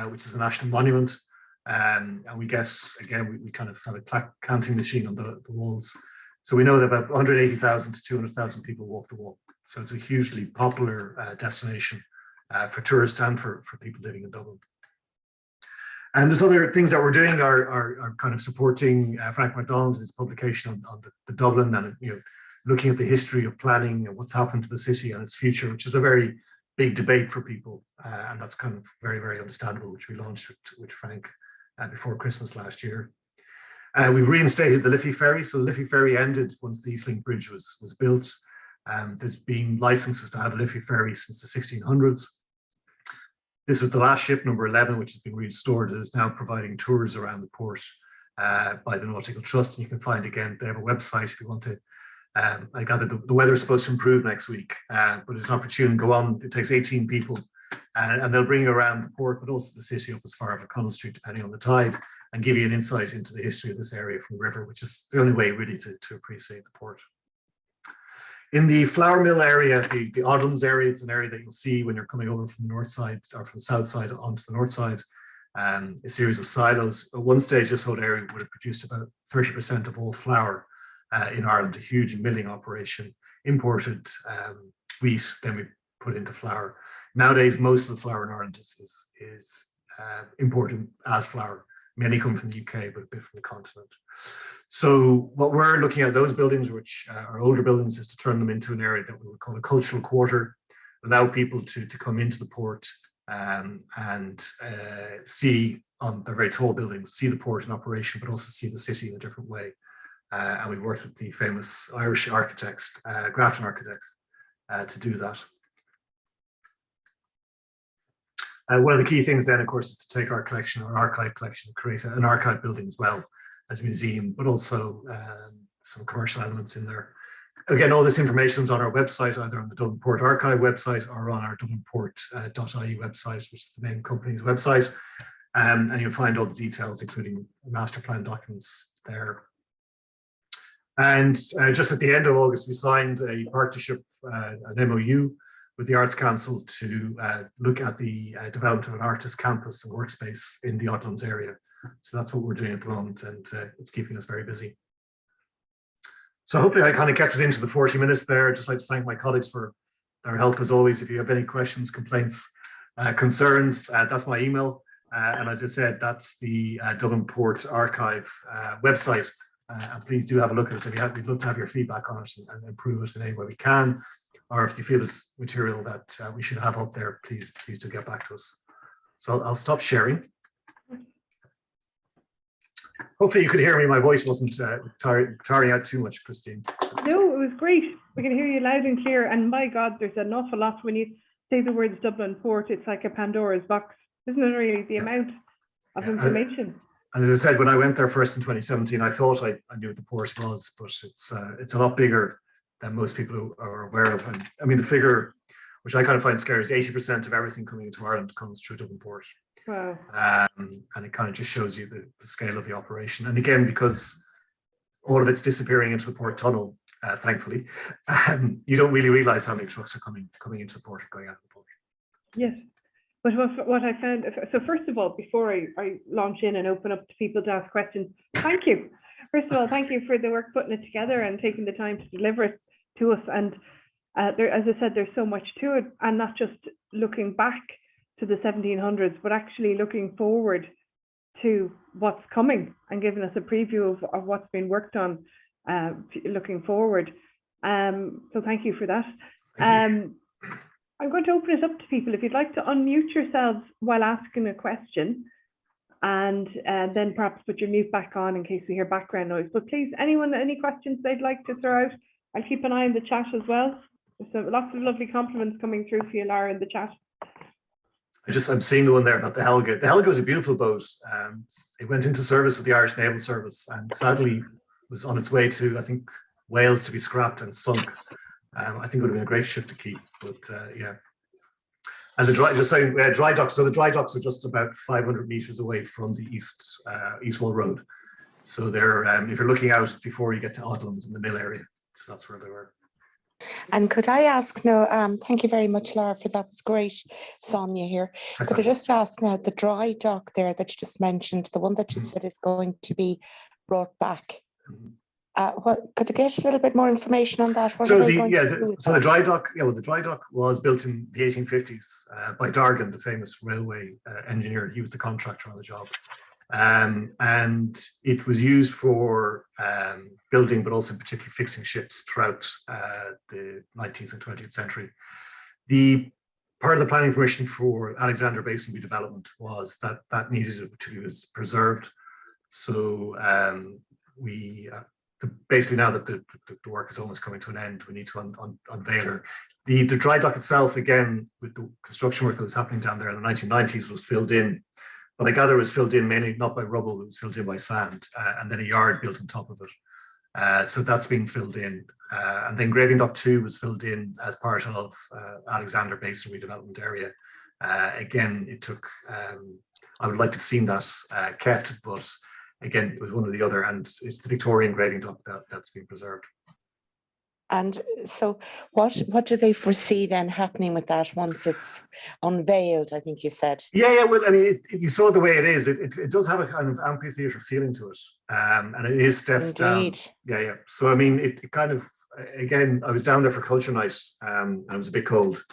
which is a national monument. And we get, again, we kind of have a plaque counting machine on the walls. So we know that about 180,000 to 200,000 people walk the wall. So it's a hugely popular destination for tourists and for people living in Dublin. And there's other things that we're doing are kind of supporting Frank MacDonald in his publication on the Dublin, and looking at the history of planning and what's happened to the city and its future, which is a very big debate for people, and that's kind of very, very understandable, which we launched with Frank before Christmas last year. We've reinstated the Liffey Ferry. So the Liffey Ferry ended once the East Link Bridge was built. There's been licenses to have a Liffey Ferry since the 1600s. This was the last ship, number 11, which has been restored. It is now providing tours around the port by the Nautical Trust. And you can find, again, they have a website if you want to. I gather the weather is supposed to improve next week, but it's an opportunity to go on. It takes 18 people, and they'll bring you around the port, but also the city up as far as O'Connell Street, depending on the tide, and give you an insight into the history of this area from the river, which is the only way really to appreciate the port. In the flour mill area, the Odlums area, it's an area that you'll see when you're coming over from the north side or from the south side onto the north side. A series of silos. At one stage, this whole area would have produced about 30% of all flour in Ireland, a huge milling operation, imported wheat, then we put into flour. Nowadays, most of the flour in Ireland is imported as flour. Many come from the UK, but a bit from the continent. So what we're looking at, those buildings, which are older buildings, is to turn them into an area that we would call a cultural quarter, allow people to come into the port and see, they're very tall buildings, see the port in operation, but also see the city in a different way. And we worked with the famous Irish architects, Grafton architects, to do that. One of the key things then, of course, is to take our collection, our archive collection, and create an archive building as well as a museum, but also some commercial elements in there. Again, all this information is on our website, either on the Dublin Port Archive website or on our dublinport.ie website, which is the main company's website. And you'll find all the details, including master plan documents there. And just at the end of August, we signed a partnership, an MOU with the Arts Council to look at the development of an artist campus and workspace in the Odlums area. So that's what we're doing at the moment, and it's keeping us very busy. So hopefully I kind of kept it into the 40 minutes there. I'd just like to thank my colleagues for their help as always. If you have any questions, complaints, concerns, that's my email. And as I said, that's the Dublin Port Archive website. And please do have a look at it. We'd love to have your feedback on it and improve it in any way we can. Or if you feel it's material that we should have up there, please do get back to us. So I'll stop sharing. Hopefully you could hear me. My voice wasn't tiring out too much, Christine. No, it was great. We can hear you loud and clear. And my God, there's an awful lot when you say the words Dublin Port. It's like a Pandora's box, isn't it? Really, the amount of information. And as I said, when I went there first in 2017, I thought I knew what the port was, but it's a lot bigger than most people are aware of. And I mean, the figure, which I kind of find scary, is 80% of everything coming into Ireland comes through Dublin Port. Wow. And it kind of just shows you the scale of the operation. And again, because all of it's disappearing into the port tunnel, thankfully, you don't really realize how many trucks are coming into the port and going out of the port. Yes. But what I found, so first of all, before I launch in and open up to people to ask questions, thank you. First of all, thank you for the work putting it together and taking the time to deliver it to us. And there, as I said, there's so much to it, and not just looking back to the 1700s, but actually looking forward to what's coming and giving us a preview of what's been worked on looking forward. So thank you for that. I'm going to open it up to people. If you'd like to unmute yourselves while asking a question, and then perhaps put your mute back on in case we hear background noise. But please, anyone, any questions they'd like to throw out? I'll keep an eye on the chat as well. So lots of lovely compliments coming through for you, Lara, in the chat. I'm seeing the one there about the Helga. The Helga was a beautiful boat. It went into service with the Irish Naval Service and sadly was on its way to, I think, Wales to be scrapped and sunk. I think it would have been a great ship to keep, but yeah. And the dry docks. So the dry docks are just about 500 meters away from the East Wall Road. So they're if you're looking out before you get to Odlums in the mill area, so that's where they were. And could I ask now, thank you very much, Lara, for that. It's great, Sonia here. Could I just ask now, the dry dock there that you just mentioned, the one that you said is going to be brought back. Could I get a little bit more information on that? The dry dock, the dry dock was built in the 1850s by Dargan, the famous railway engineer. He was the contractor on the job. And it was used for building, but also particularly fixing ships throughout the 19th and 20th century. The part of the planning permission for Alexander Basin redevelopment was that needed to be preserved. So we basically, now that the work is almost coming to an end, we need to unveil her. The dry dock itself, again, with the construction work that was happening down there in the 1990s, was filled in but I gather it was filled in mainly not by rubble, it was filled in by sand, and then a yard built on top of it. So that's been filled in. And then Graving Dock 2 was filled in as part of Alexander Basin redevelopment area. Again, it took, I would like to have seen that kept, but again, it was one or the other, and it's the Victorian Graving Dock that's been preserved. And so what do they foresee then happening with that once it's unveiled, I think you said? Yeah, well, I mean, you saw the way it is. It does have a kind of amphitheatre feeling to it, and it is stepped down. Yeah. So, I mean, it kind of, again, I was down there for culture night, and it was a bit cold,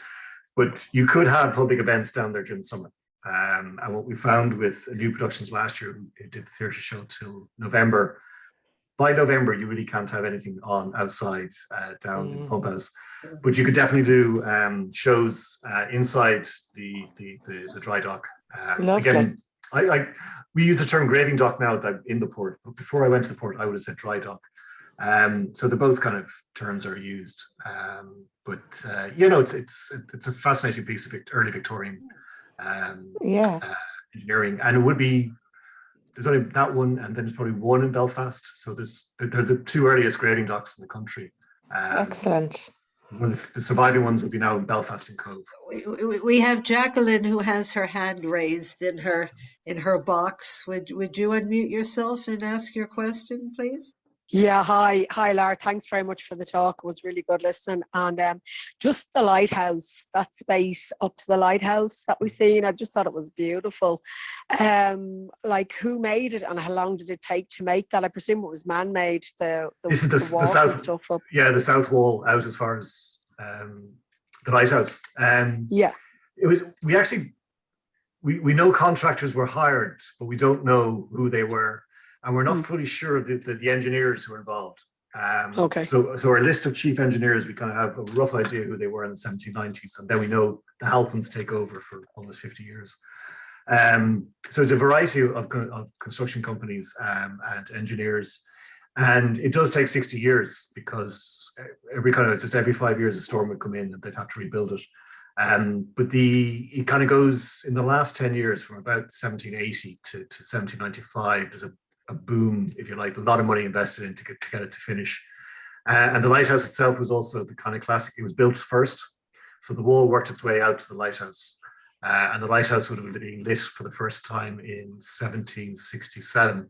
but you could have public events down there during the summer. And what we found with New Productions last year, who did the theatre show till November, by November, you really can't have anything on outside down in Pump House, but you could definitely do shows inside the dry dock. Again, we use the term graving dock now that I'm in the port, but before I went to the port, I would have said dry dock. So the both kind of terms are used, but you know, it's a fascinating piece of early Victorian engineering, and it would be. There's only that one, and then there's probably one in Belfast. So they're the two earliest graving docks in the country. Excellent. One of the surviving ones will be now in Belfast and Cove. We have Jacqueline who has her hand raised in her box. Would you unmute yourself and ask your question, please? Yeah, hi Lar, thanks very much for the talk. It was really good listening. And just the lighthouse, that space up to the lighthouse that we've seen, I just thought it was beautiful. Like, who made it and how long did it take to make that? I presume it was man-made, this is the walk south and stuff up. Yeah, the south wall out as far as the lighthouse. Yeah, it was. We know contractors were hired, but we don't know who they were. And we're not fully sure of the engineers who are involved. Okay. So our list of chief engineers, we kind of have a rough idea who they were in the 1790s, and then we know the Halpins take over for almost 50 years. So there's a variety of construction companies and engineers, and it does take 60 years because every 5 years a storm would come in and they'd have to rebuild it. But it kind of goes in the last 10 years from about 1780 to 1795. There's a boom, if you like, a lot of money invested in to get it to finish. And the lighthouse itself was also the kind of classic. It was built first, so the wall worked its way out to the lighthouse, and the lighthouse would have been lit for the first time in 1767.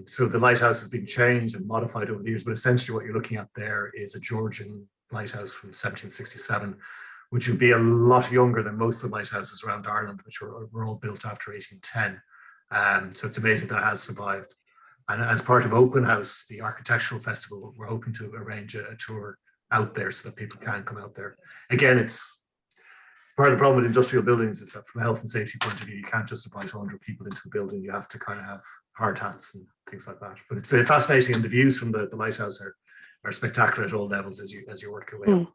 So the lighthouse has been changed and modified over the years, but essentially what you're looking at there is a Georgian lighthouse from 1767, which would be a lot younger than most of the lighthouses around Ireland, which were all built after 1810. So it's amazing that has survived. And as part of Open House, the architectural festival, we're hoping to arrange a tour out there so that people can come out there. Again, it's part of the problem with industrial buildings is that from a health and safety point of view, you can't just invite 100 people into a building. You have to kind of have hard hats and things like that. But it's fascinating, and the views from the lighthouse are spectacular at all levels as you work your way up.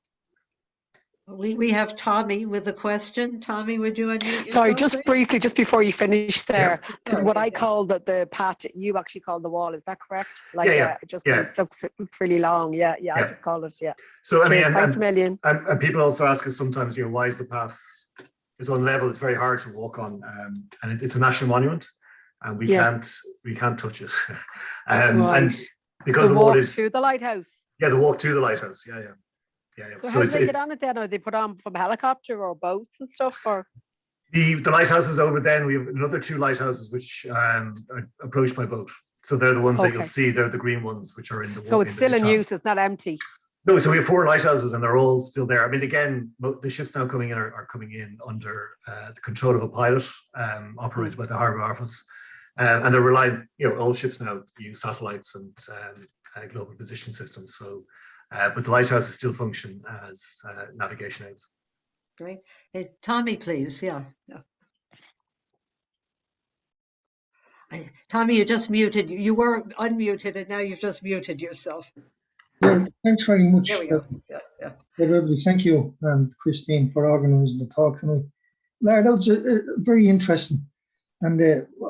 We have Tommy with a question. Tommy, would you unmute yourself? Sorry, just briefly, just before you finish there, Yeah. what I called the pat, you actually called the wall, is that correct? Like, it looks really long. Yeah, I just called it, So, I mean, thanks a million. And people also ask us sometimes, why is the path, it's on level, it's very hard to walk on, and it's a national monument, and we can't touch it. And because the wall is to the lighthouse. Yeah, the walk to the lighthouse. Yeah. So how do they get on it then? Are they put on from a helicopter or boats and stuff? Or the lighthouse is over then. We have another 2 lighthouses which are approached by boat. So they're the ones that you'll see. They're the green ones which are in the. So it's still in use. It's not empty. No, so we have 4 lighthouses and they're all still there. I mean, again, the ships now coming in are coming in under the control of a pilot operated by the Harbour Office, and they're relying. All ships now use satellites and global position systems. So. But the lighthouses still function as navigation aids. Great. Hey, Tommy, please. Yeah. Tommy, you just muted. You were unmuted and now you've just muted yourself. Yeah, thanks very much. There we go. Thank you, Christine, for organising the talk tonight. Lar, that was very interesting. And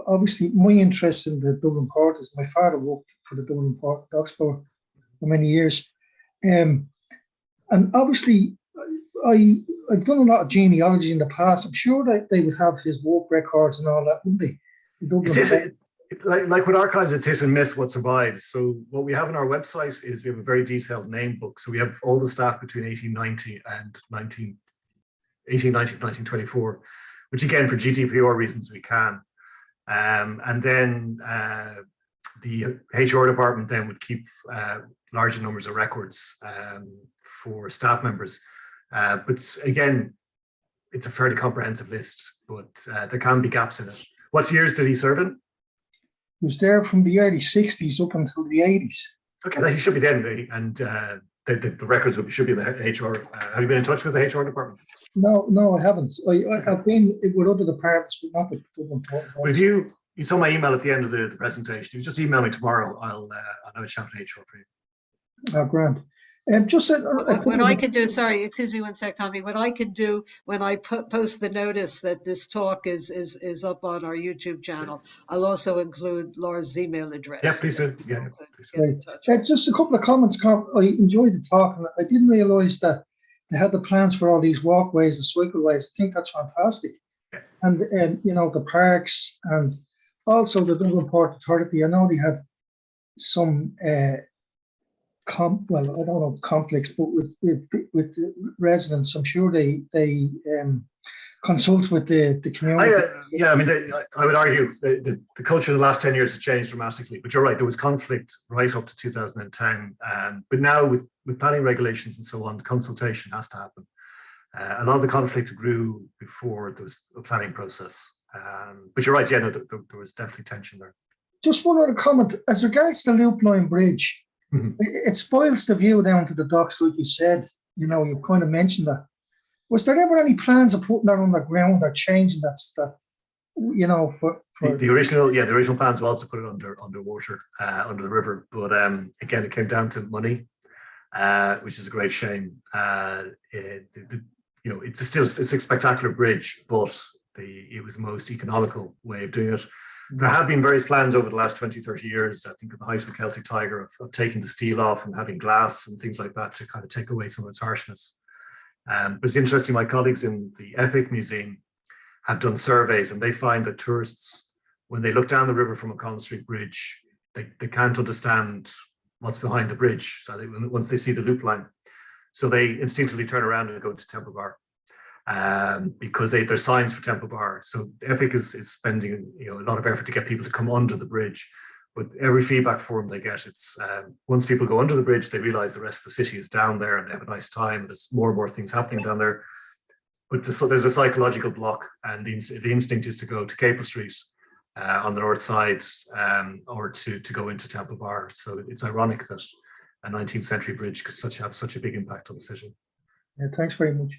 obviously, my interest in the Dublin Port is my father worked for the Dublin Port Docks for many years. And obviously, I've done a lot of genealogy in the past. I'm sure that they would have his work records and all that, wouldn't they? The Dublin Port. Like with archives, it's hit and miss what survives. So what we have on our website is we have a very detailed name book. So we have all the staff between 1890 and 1924, which again, for GDPR reasons, we can. And then the HR department then would keep larger numbers of records for staff members. But again, it's a fairly comprehensive list, but there can be gaps in it. What years did he serve in? He was there from the early 60s up until the 80s. Okay, he should be then, and the records should be in the HR. Have you been in touch with the HR department? No, I haven't. I've been with other departments, but not the Dublin Port. Well, if you saw my email at the end of the presentation, you just email me tomorrow. I'll have a chat with HR for you. Oh, Grant. Just what I can do, sorry, excuse me one sec, Tommy. What I can do when I post the notice that this talk is up on our YouTube channel, I'll also include Laura's email address. Yeah, please do. Yeah, please do. Just a couple of comments. I enjoyed the talk, and I didn't realise that they had the plans for all these walkways and cycleways. I think that's fantastic. Yeah. And you know, the parks and also the Dublin Port Authority. I know they had some. Well, I don't know conflicts, but with the residents, I'm sure they consult with the community. Yeah, I mean, I would argue the culture in the last 10 years has changed dramatically. But you're right, there was conflict right up to 2010. But now with planning regulations and so on, the consultation has to happen. A lot of the conflict grew before there was a planning process. But you're right, yeah, no, there was definitely tension there. Just one other comment as regards the Loop Line Bridge. Mm-hmm. It spoils the view down to the docks, like you said. You know, you kind of mentioned that. Was there ever any plans of putting that underground or changing that? You know, for the original plans was to put it underwater, under the river. But again, it came down to money, which is a great shame. It's a spectacular bridge, but it was the most economical way of doing it. There have been various plans over the last 20, 30 years, I think at the height of the Celtic Tiger, of taking the steel off and having glass and things like that to kind of take away some of its harshness. But it's interesting, my colleagues in the Epic Museum have done surveys, and they find that tourists, when they look down the river from a Collins Street bridge, they can't understand what's behind the bridge. So once they see the loop line, so they instinctively turn around and go to Temple Bar. Because there's signs for Temple Bar. So Epic is spending a lot of effort to get people to come under the bridge. But every feedback forum they get, it's once people go under the bridge, they realize the rest of the city is down there and they have a nice time. There's more and more things happening down there. But there's a psychological block, and the instinct is to go to Capel Street on the north side, or to go into Temple Bar. So it's ironic that a 19th century bridge could have such a big impact on the city. Yeah, thanks very much.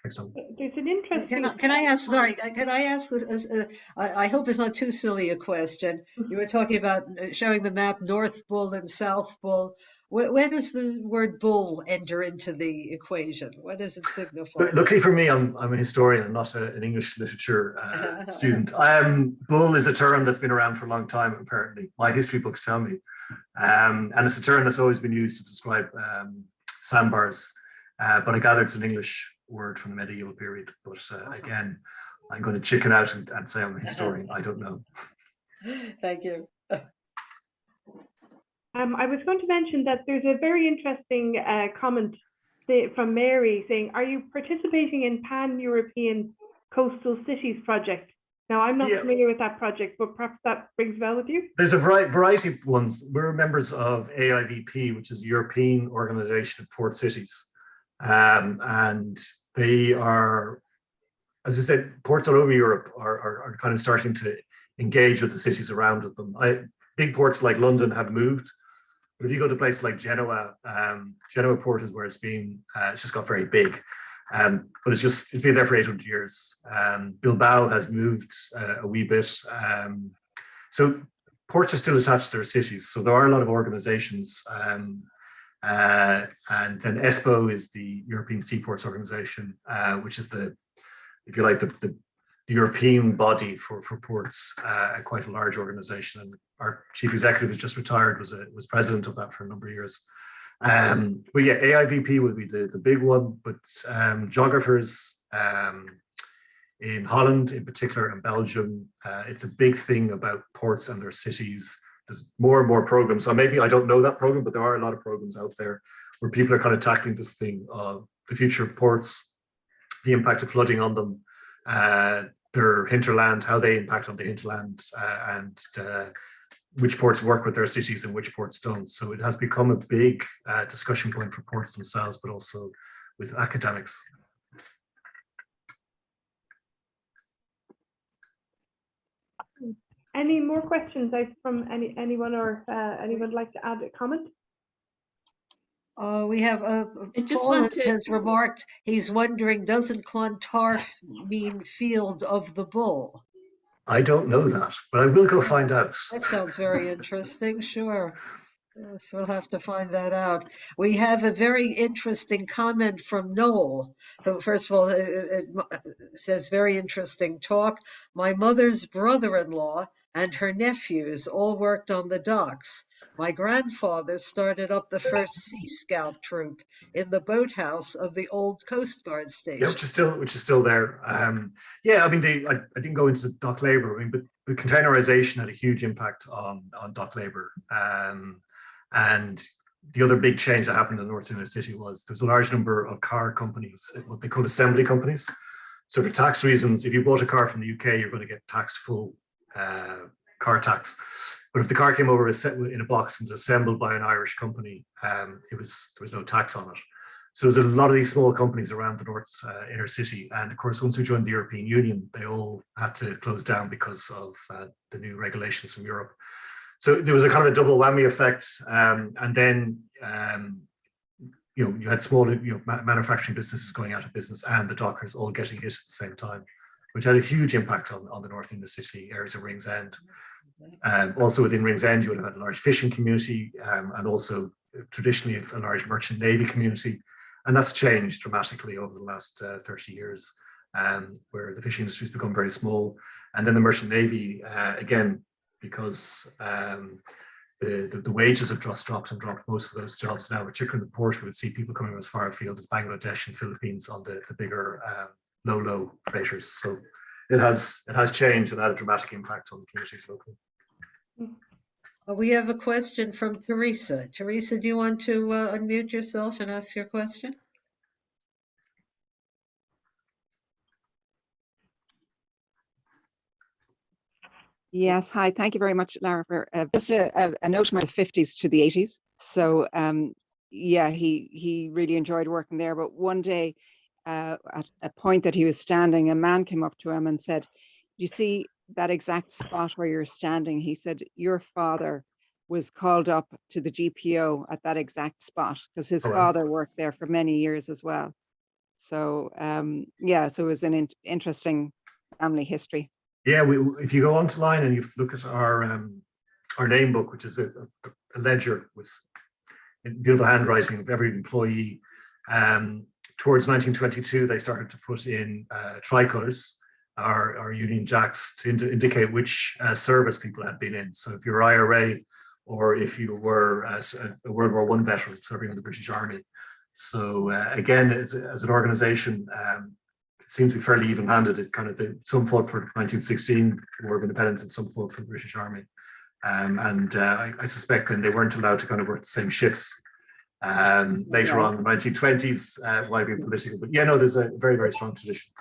There's an interesting. Can I ask? Sorry, can I ask this? I hope it's not too silly a question. You were talking about showing the map, North Bull and South Bull. When does the word bull enter into the equation? What does it signify? Luckily for me, I'm a historian and not an English literature student. Bull is a term that's been around for a long time, apparently. My history books tell me. And it's a term that's always been used to describe sandbars. But I gather it's an English word from the medieval period. But again, I'm going to chicken out and say I'm a historian. I don't know. Thank you. I was going to mention that there's a very interesting comment from Mary saying, are you participating in Pan-European Coastal Cities project? Now, I'm not familiar with that project, but perhaps that rings a bell with you? There's a variety of ones. We're members of AIVP, which is the European Organization of Port Cities. And they are, as I said, ports all over Europe are kind of starting to engage with the cities around them. Big ports like London have moved, but if you go to places like Genoa, Genoa port is where it's just got very big. But it's been there for 800 years. Bilbao has moved a wee bit. So ports are still attached to their cities. So there are a lot of organizations. And then ESPO is the European Seaports Organization, which is if you like, the European body for ports, quite a large organization. And our chief executive, who's just retired, was president of that for a number of years. But yeah, AIVP would be the big one, but geographers in Holland in particular and Belgium, it's a big thing about ports and their cities. There's more and more programs. So maybe I don't know that program, but there are a lot of programs out there where people are kind of tackling this thing of the future of ports, the impact of flooding on them, their hinterland, how they impact on the hinterland, and which ports work with their cities and which ports don't. So it has become a big discussion point for ports themselves, but also with academics. Any more questions from anyone, or anyone like to add a comment? We have Paul has remarked he's wondering, doesn't Clontarf mean field of the bull? I don't know that, but I will go find out. That sounds very interesting. Sure. Yes, we'll have to find that out. We have a very interesting comment from Noel, who, first of all, it says, very interesting talk. My mother's brother-in-law and her nephews all worked on the docks. My grandfather started up the first Sea Scout troop in the boathouse of the old Coast Guard station. Yeah, which is still there. Yeah, I mean, I didn't go into dock labor, I mean, but containerization had a huge impact on dock labor. And the other big change that happened in the North Inner City was there's a large number of car companies, what they call assembly companies. So for tax reasons, if you bought a car from the UK, you're going to get taxed full car tax. But if the car came over in a box and was assembled by an Irish company, there was no tax on it. So there's a lot of these small companies around the North Inner City. And of course, once we joined the European Union, they all had to close down because of the new regulations from Europe. So there was a kind of a double whammy effect, and then you had small manufacturing businesses going out of business, and the dockers all getting hit at the same time, which had a huge impact on the North Inner City areas of Ringsend. Also within Ringsend, you would have had a large fishing community, and also traditionally a large merchant navy community, and that's changed dramatically over the last 30 years, where the fishing industry has become very small, and then the merchant navy again. Because the wages have just dropped most of those jobs now, particularly in the port. We would see people coming as far afield as Bangladesh and Philippines on the bigger low freighters. So it has changed and had a dramatic impact on the communities locally. We have a question from Teresa. Teresa, do you want to unmute yourself and ask your question? Yes, hi. Thank you very much, Lara, for just a note from the 50s to the 80s. So yeah, he really enjoyed working there. But one day, at a point that he was standing, a man came up to him and said, "You see that exact spot where you're standing?" He said, "Your father was called up to the GPO at that exact spot because his father worked there for many years as well." So yeah, so it was an interesting family history. Yeah, if you go online and you look at our name book, which is a ledger with beautiful handwriting of every employee, towards 1922, they started to put in tricolors, our Union Jacks, to indicate which service people had been in. So if you're IRA, or if you were a World War I veteran serving in the British Army. So again, as an organization, it seems to be fairly even-handed. It kind of some fought for 1916 War of Independence and some fought for the British Army, and I suspect then they weren't allowed to kind of work the same shifts later on in the 1920s, why being political. But yeah, no, there's a very, very strong tradition.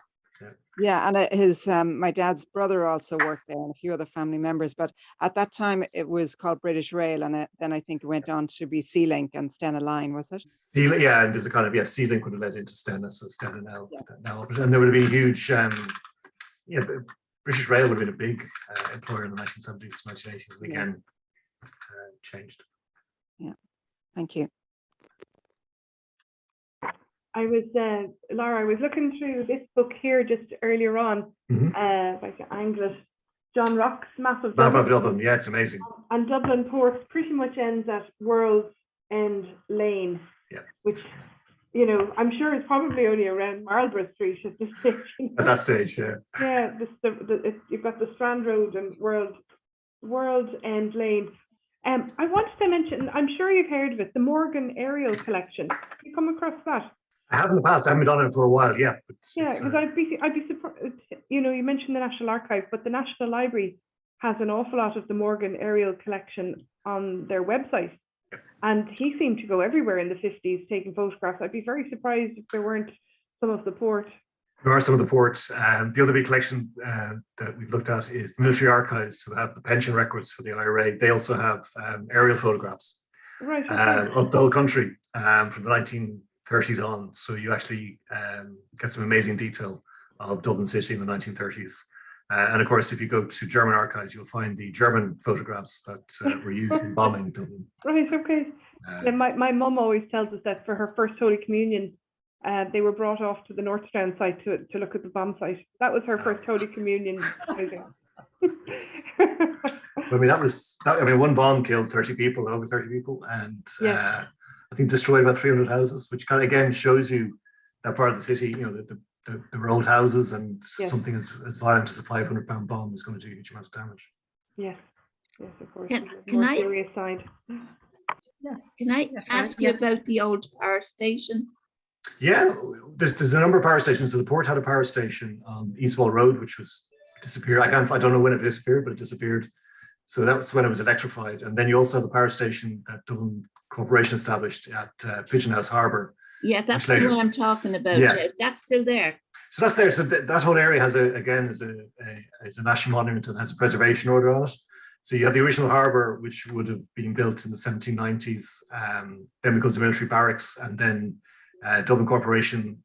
Yeah, and my dad's brother also worked there, and a few other family members. But at that time, it was called British Rail, and then I think it went on to be Sea Link and Stena Line, was it? Yeah, and there's a kind of Sea Link would have led into Stena, so Stena now. And there would have been a huge, British Rail would have been a big employer in the 1970s, 1980s, and again changed. Yeah, thank you. Lara, I was looking through this book here just earlier on, if I can angle it, John Rock's Map of Dublin. Yeah, it's amazing. And Dublin Port pretty much ends at World's End Lane, which, I'm sure is probably only around Marlborough Street at this stage. At that stage, yeah. Yeah, you've got the Strand Road and World's End Lane. I wanted to mention, I'm sure you've heard of it, the Morgan Aerial Collection. Have you come across that? I have in the past. I haven't been on it for a while. Yeah. But Yeah, because I'd be surprised. You know, you mentioned the National Archive, but the National Library has an awful lot of the Morgan Aerial Collection on their website. And he seemed to go everywhere in the 50s taking photographs. I'd be very surprised if there weren't some of the port. There are some of the ports. The other big collection that we've looked at is the military archives, who have the pension records for the IRA. They also have aerial photographs Right, okay. of the whole country from the 1930s on. So you actually get some amazing detail of Dublin City in the 1930s. And of course, if you go to German archives, you'll find the German photographs that were used in bombing Dublin. Right, okay. And my mum always tells us that for her first Holy Communion, they were brought off to the North Strand site to look at the bomb site. That was her first Holy Communion. I mean, one bomb killed 30 people, over 30 people, and Yeah. I think destroyed about 300 houses, which kind of again shows you that part of the city, you know, there were old houses, and Yes. something as violent as a 500-pound bomb is going to do a huge amount of damage. Yes, yes, of course. Can More I- serious side. Can I ask you about the old power station? Yeah, there's a number of power stations. So the port had a power station on East Wall Road, which was disappeared. I don't know when it disappeared, but it disappeared. So that was when it was electrified. And then you also have the power station that Dublin Corporation established at Pigeon House Harbour. Yeah, that's later. the one I'm talking about. Yeah. Yeah. That's still there. So that's there. So that whole area has is a national monument and has a preservation order on it. So you have the original harbour, which would have been built in the 1790s, then becomes a military barracks, and then Dublin Corporation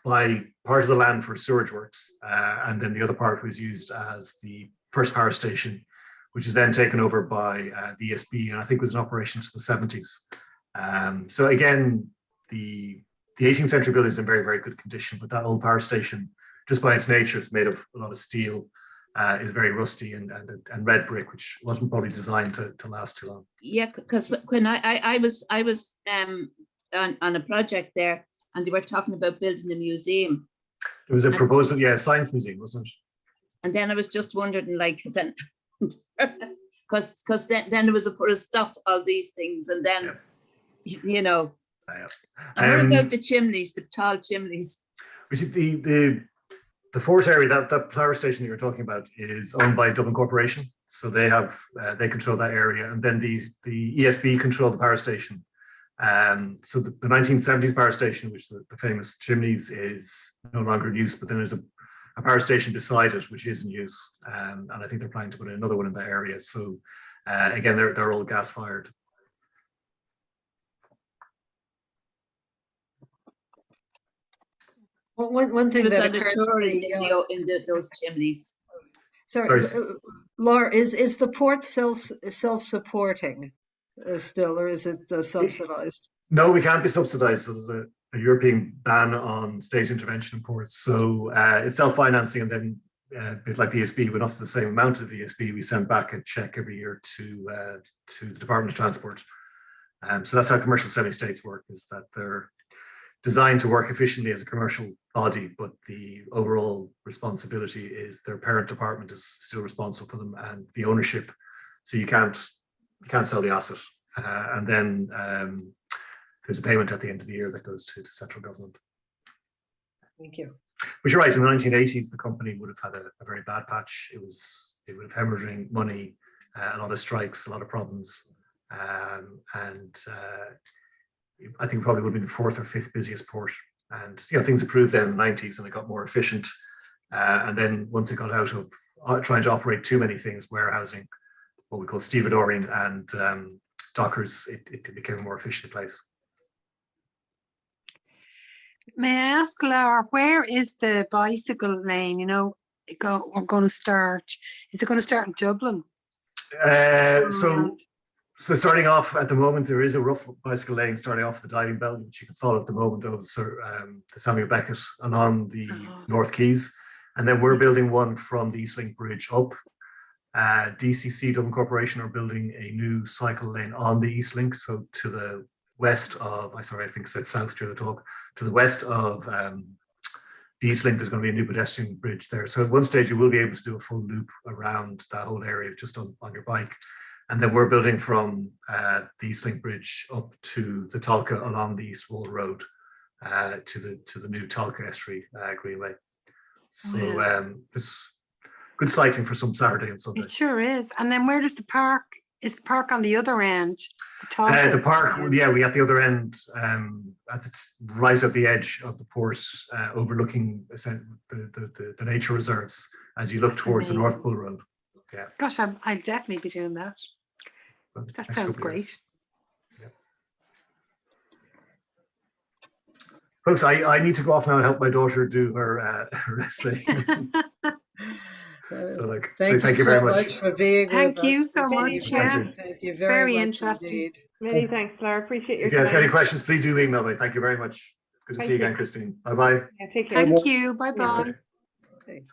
buy part of the land for sewage works, and then the other part was used as the first power station, which is then taken over by the ESB, and I think was in operation to the 70s. So again, the 18th century building is in very, very good condition, but that old power station, just by its nature, it's made of a lot of steel, is very rusty and red brick, which wasn't probably designed to last too long. Yeah, because when I was on a project there, and they were talking about building a museum, There was a proposal, yeah, a science museum, wasn't it? and then I was just wondering, like, then because then there was a put a stop to all these things, and then you know. And what about the chimneys, the tall chimneys? We see the fort area, that power station that you're talking about, is owned by Dublin Corporation, so they have they control that area, and then the ESB control the power station. So the 1970s power station, which the famous chimneys, is no longer in use, but then there's a power station beside it which is in use, and I think they're planning to put another one in that area. So again, they're all gas fired. Well, one thing was that on a occurred to tour in, me, those chimneys. sorry, Laura, is the port self-supporting still, or is it subsidized? No, we can't be subsidized. So there's a European ban on state intervention in ports. So it's self-financing, and then a bit like the ESB, but not to the same amount of the ESB. We send back a check every year to the Department of Transport. So that's how commercial semi-states work, is that they're designed to work efficiently as a commercial body, but the overall responsibility is their parent department is still responsible for them, and the ownership. So you can't sell the asset, and then there's a payment at the end of the year that goes to the central government. Thank you. But you're right. In the 1980s, the company would have had a very bad patch. It would have hemorrhaging money, a lot of strikes, a lot of problems, and I think probably would have been the fourth or fifth busiest port. And things improved then in the 90s, and it got more efficient. And then once it got out of trying to operate too many things, warehousing, what we call stevedoring, and dockers, it became a more efficient place. May I ask, Laura, where is the bicycle lane? We're going to start. Is it going to start in Dublin? So starting off at the moment, there is a rough bicycle lane starting off the diving bell, which you can follow at the moment over the Samuel Beckett along the North Quays. And then we're building one from the Eastlink Bridge up. DCC, Dublin Corporation, are building a new cycle lane on the Eastlink. So to the west of, I think I said south during the talk, to the west of the Eastlink, there's going to be a new pedestrian bridge there. So at one stage, you will be able to do a full loop around that whole area just on your bike. And then we're building from the East Link Bridge up to the Tolka along the East Wall Road to the new Tolka Estuary Greenway. So it's good cycling for some Saturday and Sunday. It sure is. And then where does the park? Is the park on the other end? The park, yeah, we at the other end, right at the edge of the port, overlooking the nature reserves as you look towards the North Bull Road. Yeah. Gosh, I'll definitely be doing that. That sounds great. Yeah. Folks, I need to go off now and help my daughter do her essay. So thank you so very much for being Thank with you us. so much. Yeah. Thank you very much interesting. indeed. Many thanks, Lara. Appreciate your If you have time. any questions, please do email me. Thank you very much. Good to see you again, Christine. Bye-bye. Yeah, take care. Thank you. Bye-bye. Okay. Okay.